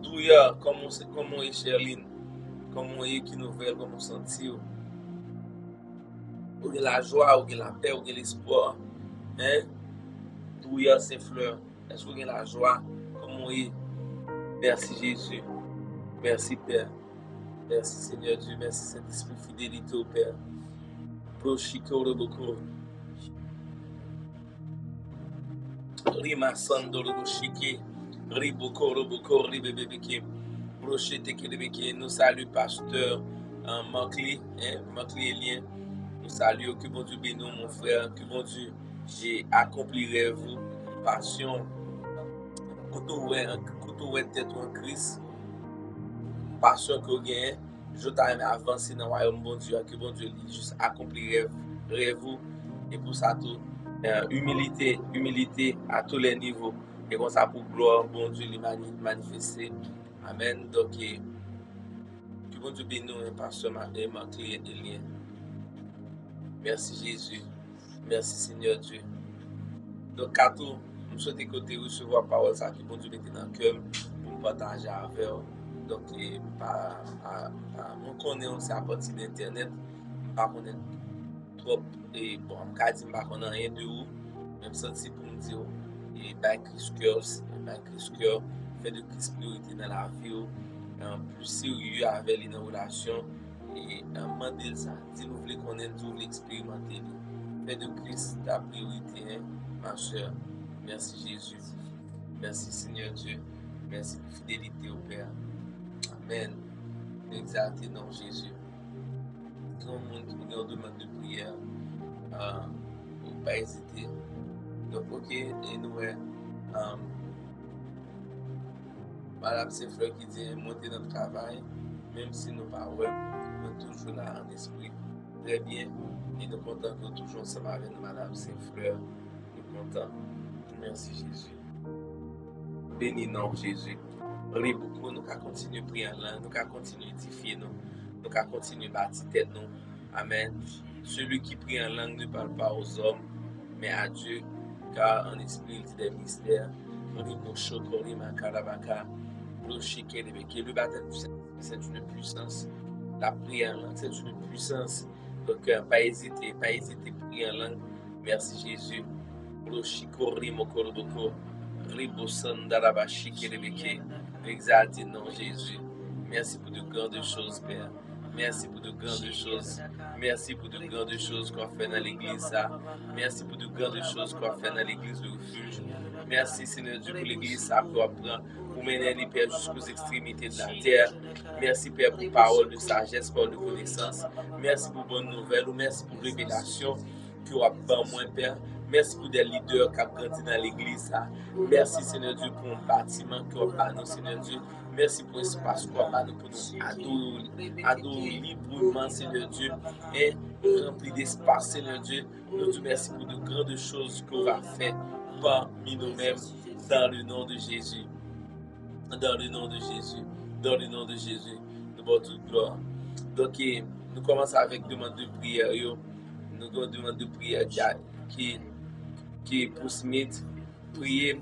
Douya, comment est Sherline? Comment est qui nouvelle? Comment sentir? Ou la joie, ou la paix, ou l'espoir. Hein? Douya Saint-Fleur. Est-ce que vous avez la joie? Comment est? Merci Jésus. Merci Père. Merci Seigneur Dieu. Merci Saint-Esprit, fidélité au Père. Prochiko Roboko. Rima Sando Roboshiki. Riboko Roboko Ribebeke. Brochete Kelebeke. Nous saluons pasteur Marclé. Marclé Elien. Nous saluons. Que bon Dieu bénisse mon frère. Que bon Dieu. J'ai accompli rêve. Passion. Quand on est tête en Christ. Passion que vous avez, je t'aime avancer dans le royaume bon Dieu, que bon Dieu juste accomplir rêve et pour ça tout humilité à tous les niveaux et comme ça pour gloire bon Dieu les manifester. Amen. Donc que bon Dieu bénisse nous pasteur Martin et Elien. Merci Jésus. Merci Seigneur Dieu. Donc à tout, nous souhaitons que recevoir la parole ça que bon Dieu mette dans le cœur pour partager avec vous. Donc, mon connaissance c'est à partir d'internet, je ne connais trop et bon, je ne connais rien de vous, même senti pour me dire et Christ cœur, fait de Christ priorité dans la vie, plus sérieux avec les relations et demander ça, si vous voulez connaître, vous voulez expérimenter, fait de Christ ta priorité, ma soeur. Merci Jésus, merci Seigneur Dieu, merci pour fidélité au Père. Amen. Exalté dans Jésus. Tout le monde qui nous demande de prière, ne pas hésiter. Donc, ok, et nous, Madame Saint-Fleur qui dit monter notre travail, même si nous pas ouais, nous toujours là en esprit. Très bien. Et nous comptons que toujours ensemble avec nous, Madame Saint-Fleur. Nous comptons. Merci Jésus. Béni nom Jésus. Prie beaucoup, nous allons continuer à prier en langue, nous allons continuer à édifier nous, nous allons continuer à bâtir tête nous. Amen. Celui qui prie en langue ne parle pas aux hommes, mais à Dieu, car en esprit il dit des mystères. Le baptême du Saint-Esprit, c'est une puissance. La prière en langue, c'est une puissance. Donc, pas hésiter à prier en langue. Merci Jésus. Exalté non Jésus. Merci pour de grandes choses, Père. Merci pour de grandes choses. Merci pour de grandes choses qu'on fait dans l'église. Merci pour de grandes choses qu'on fait dans l'église de refuge. Merci Seigneur Dieu pour l'église pour apprendre, pour mener les Pères jusqu'aux extrémités de la terre. Merci Père pour parole de sagesse, parole de connaissance. Merci pour bonnes nouvelles. Merci pour révélation que vous avez moi, Père. Merci pour des leaders qui ont grandi dans l'église. Merci Seigneur Dieu pour un bâtiment que vous avez nous, Seigneur Dieu. Merci pour l'espace que vous avez nous pour nous adorer librement, Seigneur Dieu, et rempli d'espace, Seigneur Dieu. Nous te remercions pour de grandes choses que vous avez faites parmi nous-mêmes, dans le nom de Jésus. Dans le nom de Jésus. Dans le nom de Jésus. Nous avons toute gloire. Donc, nous commençons avec demande de prière. Nous avons demande de prière qui est pour Smith. Priez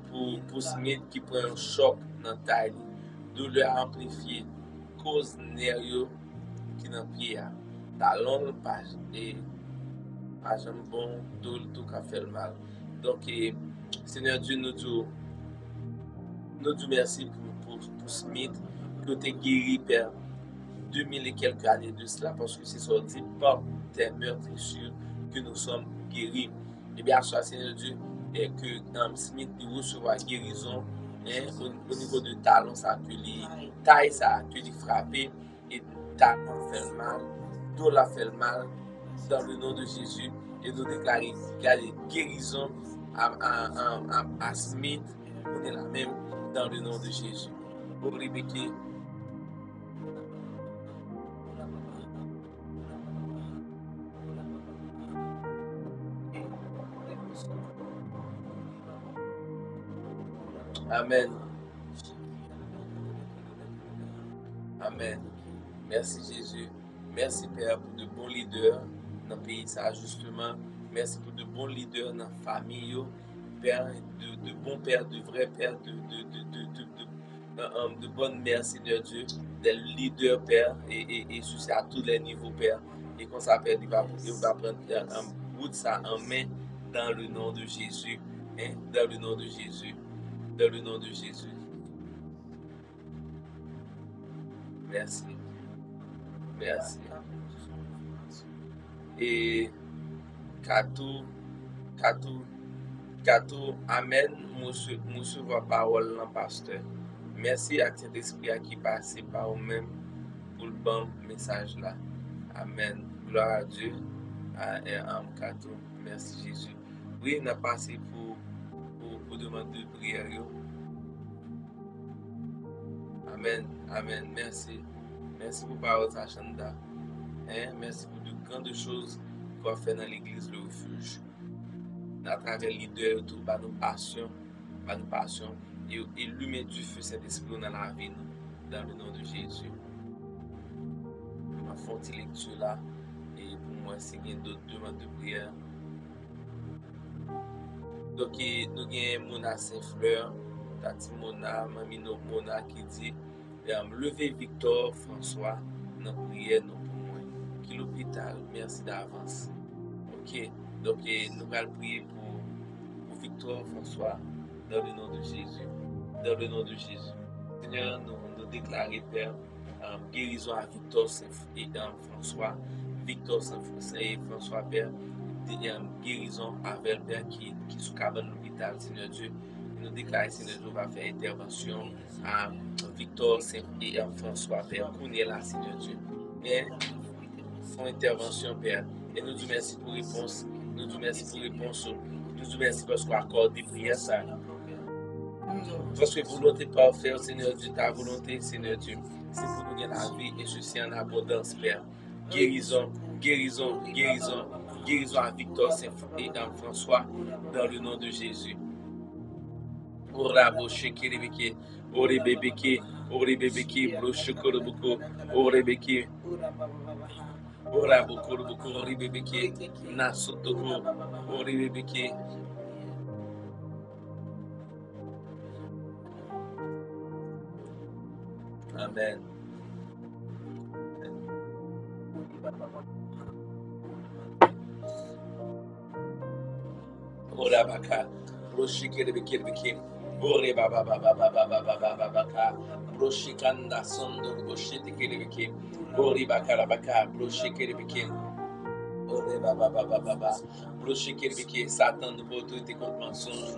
pour Smith qui prend un choc dans la taille. Douleur amplifiée. Cause nerveux qui dans le pied. Talon page et page bon, tout qui fait le mal. Donc, Seigneur Dieu, nous disons merci pour Smith, que tu es guéri, Père, 2000 et quelques années de cela, parce que c'est sorti par tes meurtrissures que nous sommes guéris. Et bien, ça, Seigneur Dieu, et que Smith recevra guérison au niveau de talon, ça que les tailles, ça que les frappé, et talon fait le mal, dos la fait le mal, dans le nom de Jésus, et nous déclarer guérison à Smith, on est la même dans le nom de Jésus. Pour Rebecca. Amen. Amen. Merci Jésus. Merci Père pour de bons leaders dans le pays, ça justement. Merci pour de bons leaders dans la famille. Père, de bons pères, de vrais pères, de bonnes mères, Seigneur Dieu, des leaders, Père, et ceci à tous les niveaux, Père. Et qu'on s'appelle, il va prendre un bout de ça en main dans le nom de Jésus. Hein? Dans le nom de Jésus. Dans le nom de Jésus. Merci. Merci. Et Katou, amen, monsieur va parole dans pasteur. Merci à cet esprit qui passe par vous-même pour le bon message là. Amen. Gloire à Dieu. Katou. Merci Jésus. Oui, on a passé pour demander de prière. Amen. Amen. Merci. Merci pour parole Chanda. Merci pour de grandes choses qu'on fait dans l'église le refuge. À travers leader, tout par nos passions, et illumer du feu cet esprit dans la vie, dans le nom de Jésus. Ma fonte lecture là, et pour moi, c'est qu'il y a d'autres demandes de prière. Donc, nous avons Mona Saint-Fleur, Tati Mona, Mamino Mona qui dit levez Victor François dans la prière pour moi. Qui l'hôpital, merci d'avance. Ok, donc nous allons prier pour Victor François dans le nom de Jésus. Dans le nom de Jésus. Seigneur, nous déclarons, Père, guérison à Victor et François. Victor et François, Père, guérison avec le Père qui se cabe dans l'hôpital, Seigneur Dieu. Nous déclarons, Seigneur Dieu, va faire intervention à Victor et François, Père, qu'on est là, Seigneur Dieu. Et font intervention, Père. Et nous disons merci pour réponse. Nous disons merci pour réponse Nous vous remercions parce qu'on accorde des prières ça. Parce que volonté parfaite, Seigneur Dieu, ta volonté, Seigneur Dieu, c'est pour nous gagner la vie et ceci en abondance, Père. Guérison, guérison, guérison, guérison à Victor et à François, dans le nom de Jésus. Ora bosheke rebeke, ore bebeke, broche koroboko, ore beke, ora bokoroboko, ore bebeke, nasotoko, ore bebeke. Amen. Ora baka, brosheke rebeke, ore baba baba baba baba baba baka, broshikanda sondo boshete rebeke, ore baka baka, brosheke rebeke. Ore baba baba baba, brosheke rebeke, Satan nous peut autorité contre mensonge,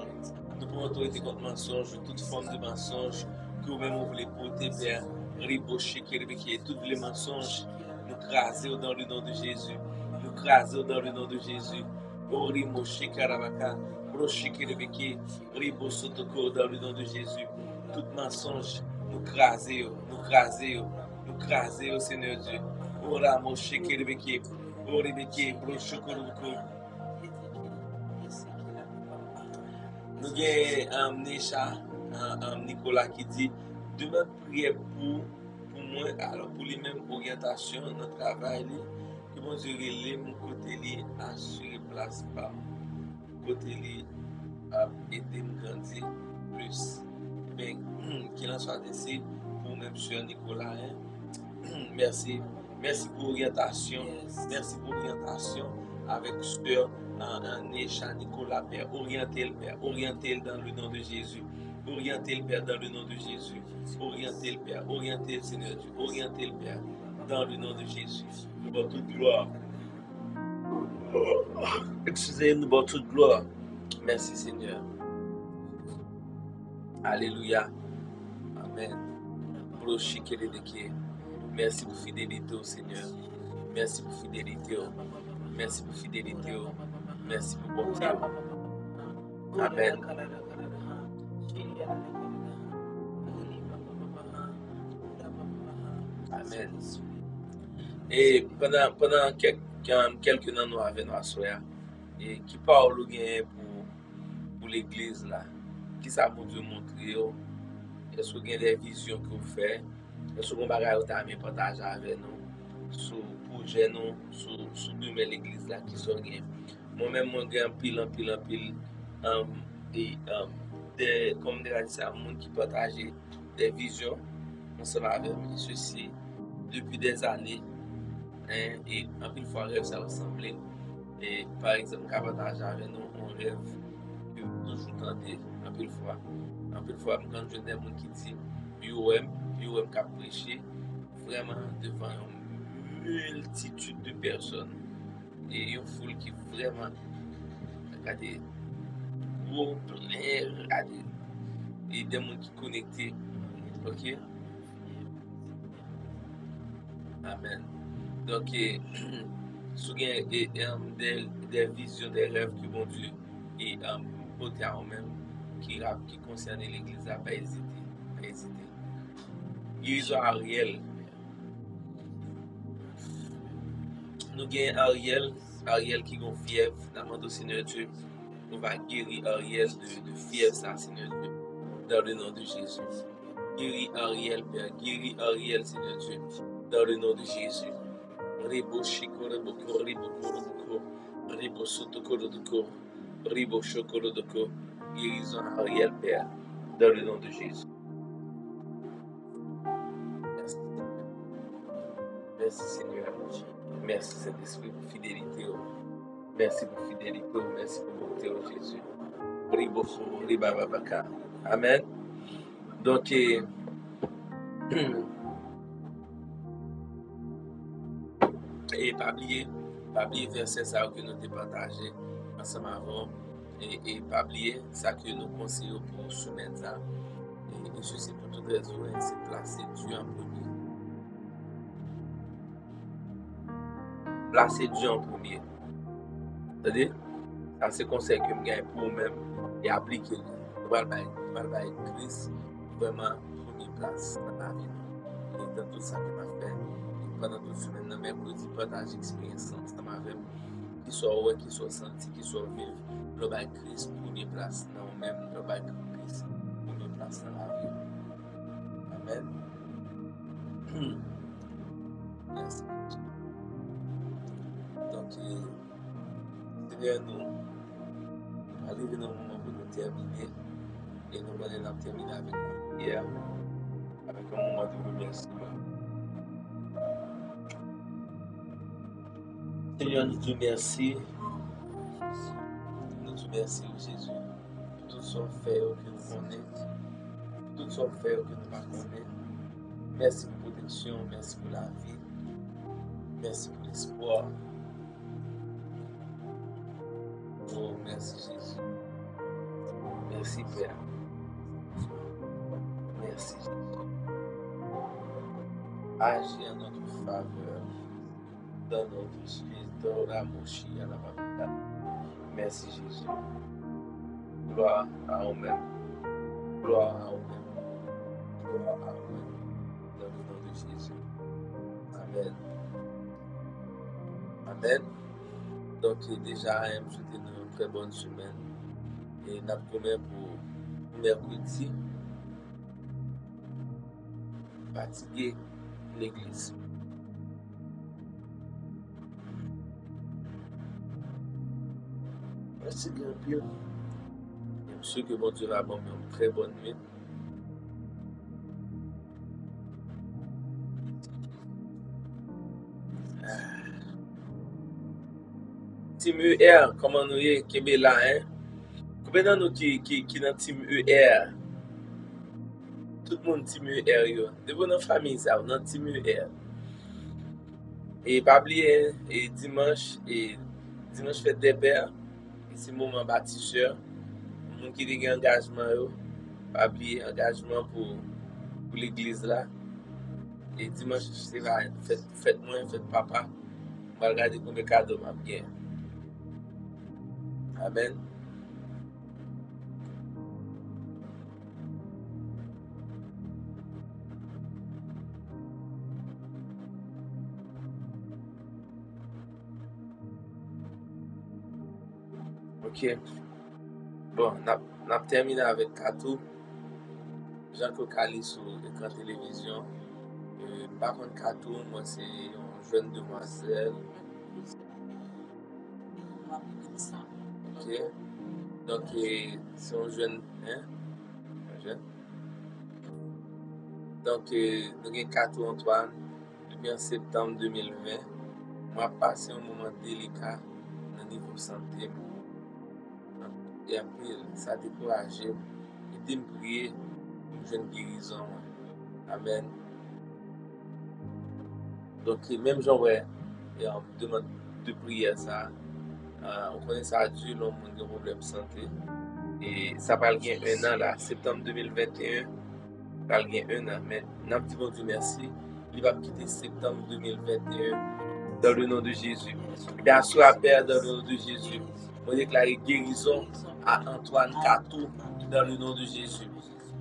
nous pouvons autorité contre mensonge, toute forme de mensonge que vous-même vous voulez porter, Père. Ribosheke rebeke, tous les mensonges, nous craser dans le nom de Jésus, nous craser dans le nom de Jésus. Ori Moshe Karabaka, brosheke rebeke, ribosotoko dans le nom de Jésus. Tout mensonge, nous craser, nous craser, nous craser au Seigneur Dieu. Ora Moshe rebeke. Rebeke, brochokoroko. Nous avons Nesha, Nicolas qui dit demain prier pour moi, alors pour les mêmes orientations, notre travail, que mon Dieu relève mon côté li assurer place pas, côté li aider me grandir plus. Ben, qu'il en soit ainsi pour même sur Nicolas. Merci. Merci pour l'orientation. Merci pour l'orientation avec Sœur Nesha Nicolas, Père. Orientez-le, Père. Orientez-le dans le nom de Jésus. Orientez-le, Père, dans le nom de Jésus. Orientez-le, Père. Orientez-le, Seigneur Dieu. Orientez-le, Père, dans le nom de Jésus. Nous avons toute gloire. Excusez-nous, nous avons toute gloire. Merci, Seigneur. Alléluia. Amen. Merci pour fidélité au Seigneur. Merci pour fidélité. Merci pour fidélité. Merci pour bonté. Amen. Amen. Et pendant quelques temps, nous avons nos soeurs et qui parle pour l'église là. Qui ça pour Dieu montrer? Est-ce que vous avez des visions que vous faites? Est-ce que vous avez partager avec nous sur projet nous sur l'église là qui sont gain. Moi-même moi j'ai un pile et comme déjà dit ça monde qui partage des visions ensemble avec ceci depuis des années hein, et en pile fois rêve ça ressemble et par exemple qu'à partager avec nous on rêve que toujours tenter en pile fois quand je des monde qui dit UOM qu'a prêché vraiment devant une multitude de personnes et une foule qui vraiment regardez gros plein regardez et des gens qui connectés. Ok, amen. Donc si vous avez des visions, des rêves que bon Dieu et porter à vous-même qui concerne l'église, pas hésiter. Guérison Ariel. Nous avons Ariel qui a une fièvre. Nous demandons au Seigneur Dieu, on va guérir Ariel de fièvre, ça, Seigneur Dieu, dans le nom de Jésus. Guéris Ariel, Père. Guéris Ariel, Seigneur Dieu, dans le nom de Jésus. Ribo shikoro boko, ribo koroboko, ribo sotokorodoko, ribo chokorodoko. Guérison Ariel, Père, dans le nom de Jésus. Merci Seigneur. Merci Saint-Esprit pour fidélité. Merci pour fidélité. Merci pour bonté, Jésus. Amen. Donc, et pas oublier verset ça que nous avons partagé ensemble avant. Et pas oublier ça que nous conseillons pour semaine ça. Et ceci pour toute raison, c'est placer Dieu en premier. Placer Dieu en premier. C'est-à-dire, c'est conseil que je gagne pour moi-même et appliquer. Nous allons Christ vraiment première place dans la vie. Et dans tout ça que m'a fait, pendant toute semaine, dans mercredi, partager expérience ça m'a fait. Qui soit ouais, qui soit senti, qui soit vivre, nous allons Christ première place dans nous-mêmes, nous allons Christ première place dans la vie. Amen. Merci. Donc, Seigneur, nous arrivons dans le moment pour nous terminer et nous allons terminer avec la prière, avec un moment de remerciement. Seigneur, nous te remercions. Nous te remercions, Jésus, pour tout ce fait que nous connaissons, tout ce fait que nous ne connaissons. Merci pour la protection, merci pour la vie, merci pour l'espoir. Oh, merci Jésus. Merci Père. Merci Jésus. Agis en notre faveur, dans notre esprit, dans la mochie à la bataille. Merci Jésus. Gloire à nous-mêmes. Gloire à nous-mêmes. Gloire à nous-mêmes. Dans le nom de Jésus. Amen. Amen. Donc déjà, je vous souhaite une très bonne semaine. Et notre premier pour mercredi, fatigué l'église. Merci bien, Pierre. Et je suis sûr que mon Dieu va avoir une très bonne nuit. Team ER, comment nous y est, Québec là, hein? Combien de nous qui dans Team ER? Tout le monde Team ER, yo. De votre famille, ça, dans Team ER. Et pas oublier, et dimanche fête des pères. C'est le moment bâtisseur. Nous qui avons engagement, pas oublier engagement pour l'église là. Et dimanche, c'est là, fête moi, fête papa. On va regarder combien de cadeaux m'a bien. Amen. Ok. Bon, on a terminé avec Katou. Jean-Claude Cali sur l'écran télévision. Par contre, Katou, moi, c'est une jeune demoiselle. Ok. Donc, c'est un jeune. Hein? Un jeune. Donc, nous avons Katou Antoine depuis en septembre 2020. Moi, passé un moment délicat au niveau santé. Et après, ça a découragé. Et de me prier pour une jeune guérison. Amen. Donc, même j'en ouais, et on me demande de prier ça. On connaît ça à Dieu, l'homme a des problèmes de santé. Et ça parle bien un an là, septembre 2021. Ça parle bien un an. Mais nous avons dit bon Dieu merci. Il va quitter septembre 2021 dans le nom de Jésus. Bien sûr, à Père, dans le nom de Jésus. On déclare guérison à Antoine Katou dans le nom de Jésus.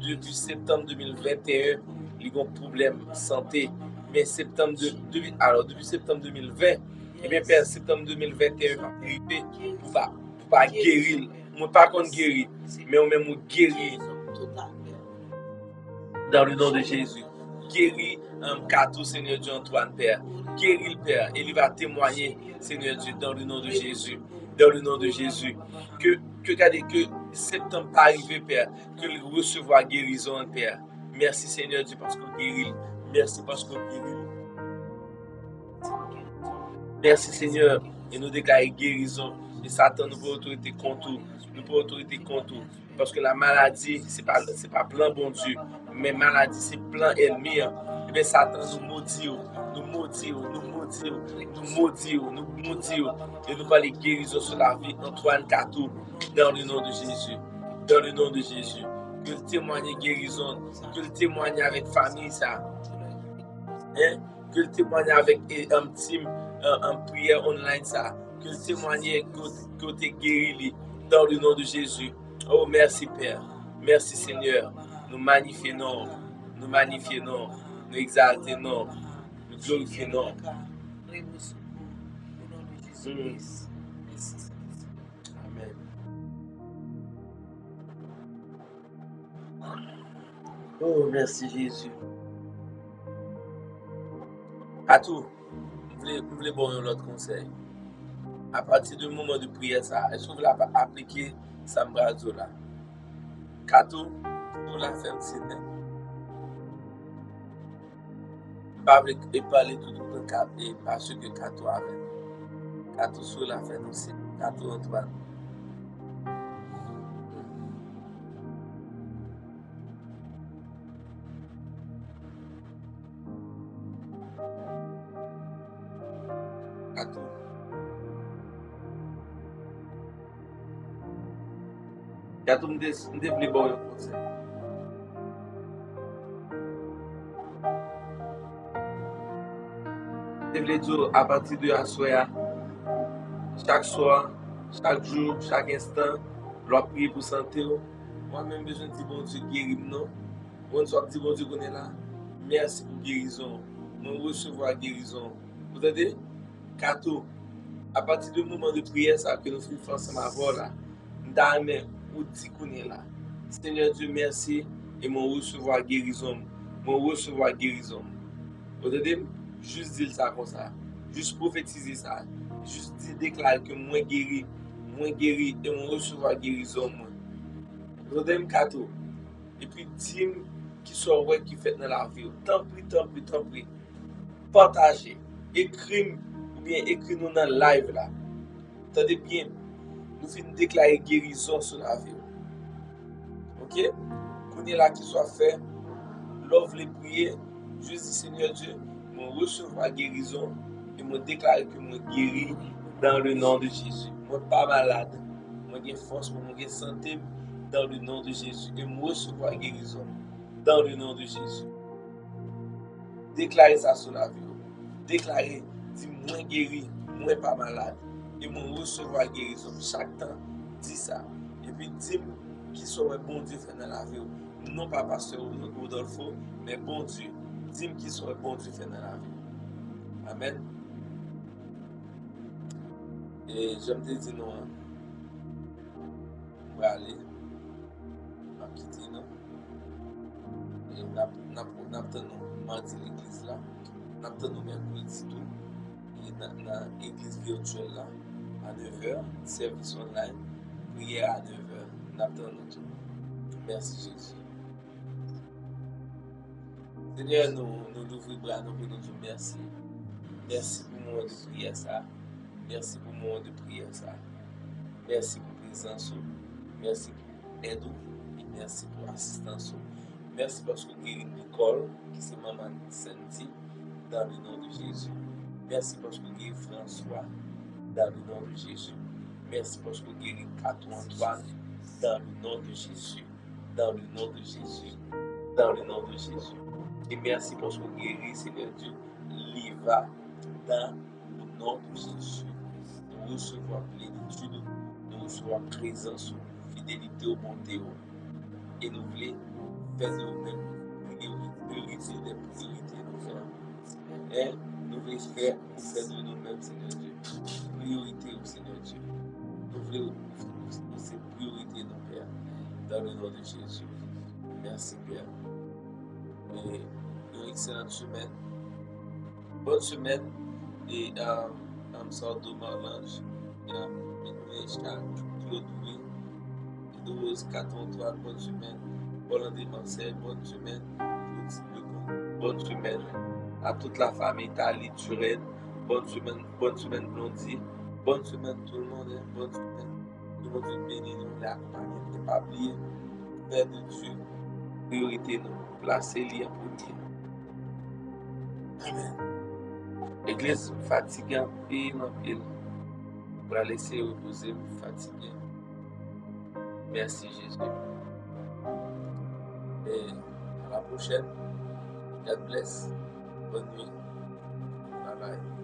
Depuis septembre 2021, il y a un problème de santé. Mais depuis septembre 2020, et bien Père, septembre 2021, va arriver pour pas guérir. Moi, pas qu'on guérit, mais on même guérit dans le nom de Jésus. Guéris Katou, Seigneur Dieu, Antoine, Père. Guéris le Père. Et il va témoigner, Seigneur Dieu, dans le nom de Jésus. Dans le nom de Jésus. Que septembre pas arrivé, Père. Que il recevoir guérison, Père. Merci, Seigneur Dieu, parce qu'on guérit. Merci parce qu'on guérit. Merci, Seigneur. Et nous déclarons guérison. Et Satan, nous pour autorité contre tout. Nous pour autorité contre tout. Parce que la maladie, c'est pas plan bon Dieu. Mais maladie, c'est plan ennemi. Et bien, Satan nous maudit. Nous maudit. Et nous parlons guérison sur la vie d'Antoine Katou. Dans le nom de Jésus. Dans le nom de Jésus. Que le témoigne guérison. Que le témoigne avec famille, ça. Hein? Que le témoigne avec un team, en prière online, ça. que le témoignage que tu es guéri dans le nom de Jésus. Oh, merci Père. Merci Seigneur. Nous magnifions, nous exaltons, nous glorifions. Amen. Oh, merci Jésus. À tout, vous voulez bon l'autre conseil. À partir du moment de prière, ça, est-ce que vous voulez appliquer ça là? Kato, vous la femme c'est pas parler tout le temps et parce que Kato avait. Kato sur la femme aussi. Kato Antoine. Kato. Kato me développe bon conseil. Développe à partir de la soirée, chaque soir, chaque jour, chaque instant, l'on prie pour santé. Moi-même, besoin de dire bon Dieu guérit non. Bon soit dit bon Dieu qu'on est là. Merci pour guérison. Nous recevoir guérison. Vous entendez? Kato. À partir du moment de prière, ça que nous faisons ensemble avant là. Nous ou dit qu'on est là. Seigneur Dieu, merci et mon recevoir guérison. Mon recevoir guérison. Vous entendez? Juste dire ça comme ça. Juste prophétiser ça. Juste déclarer que moi guéri et mon recevoir guérison. Vous entendez? Kato. Et puis dis qui sont ouais qui fait dans la vie. Tant pis. Partagez. Écris ou bien écris-nous dans le live là. Attendez bien. Nous finissons déclarer guérison sur la vie. Ok? Qu'on est là qui soit fait. L'offre les prier. Juste dis Seigneur Dieu, mon recevoir guérison et me déclarer que moi guéri dans le nom de Jésus. Moi pas malade. Moi j'ai force, moi j'ai santé dans le nom de Jésus. Et me recevoir guérison dans le nom de Jésus. Déclarez ça sur la vie. Déclarez, dis moi guéri, moi pas malade. Et mon recevoir guérison. Chaque temps, dis ça. Et puis dis qui soit bon Dieu fait dans la vie. Non pas pasteur Rodolfo, mais bon Dieu. Dis qui soit bon Dieu fait dans la vie. Amen. Et je me dis non. On va aller. On va quitter non. Et on a mardi l'église là. On a mercredi tout. Et dans l'église virtuelle là. À 9h, service online, prière à 9h. Nous attendons tout. Merci Jésus. Seigneur, nous ouvrons bras, nous nous disons merci. Merci pour le moment de prière ça. Merci pour le moment de prière ça. Merci pour la présence. Merci pour l'aide. Et merci pour l'assistance. Merci parce que vous guérissez Nicole, qui c'est maman Santi, dans le nom de Jésus. Merci parce que vous guérissez François, dans le nom de Jésus. Merci parce que vous guérissez Kato Antoine, dans le nom de Jésus. Dans le nom de Jésus. Dans le nom de Jésus. Et merci parce que vous guérissez, Seigneur Dieu, Liva, dans le nom de Jésus. Nous recevons plénitude, nous recevons présence, fidélité au bon Dieu. Et nous voulons faire de nous-mêmes priorité des priorités nous faire. Et nous voulons faire de nous-mêmes, Seigneur Dieu. Priorité au Seigneur Dieu. Nous voulons ces priorités, nos Pères, dans le nom de Jésus. Merci, Père. Et une excellente semaine. Bonne semaine. Et Sardo Marlange, Claude Louis, Rose Caton-Antoine, bonne semaine. Hollandais Marseille, bonne semaine. Bonne semaine. À toute la famille Thalie Turenne, bonne semaine Blondie. Bonne semaine tout le monde, bonne semaine. Tout le monde béni, nous l'accompagner. Ne pas oublier, Père de Dieu, priorité nous, placer-les en premier. Amen. L'église fatiguée, pile en pile. Pour la laisser reposer, fatiguée. Merci Jésus. Et à la prochaine. God bless. Bonne nuit. Bye bye.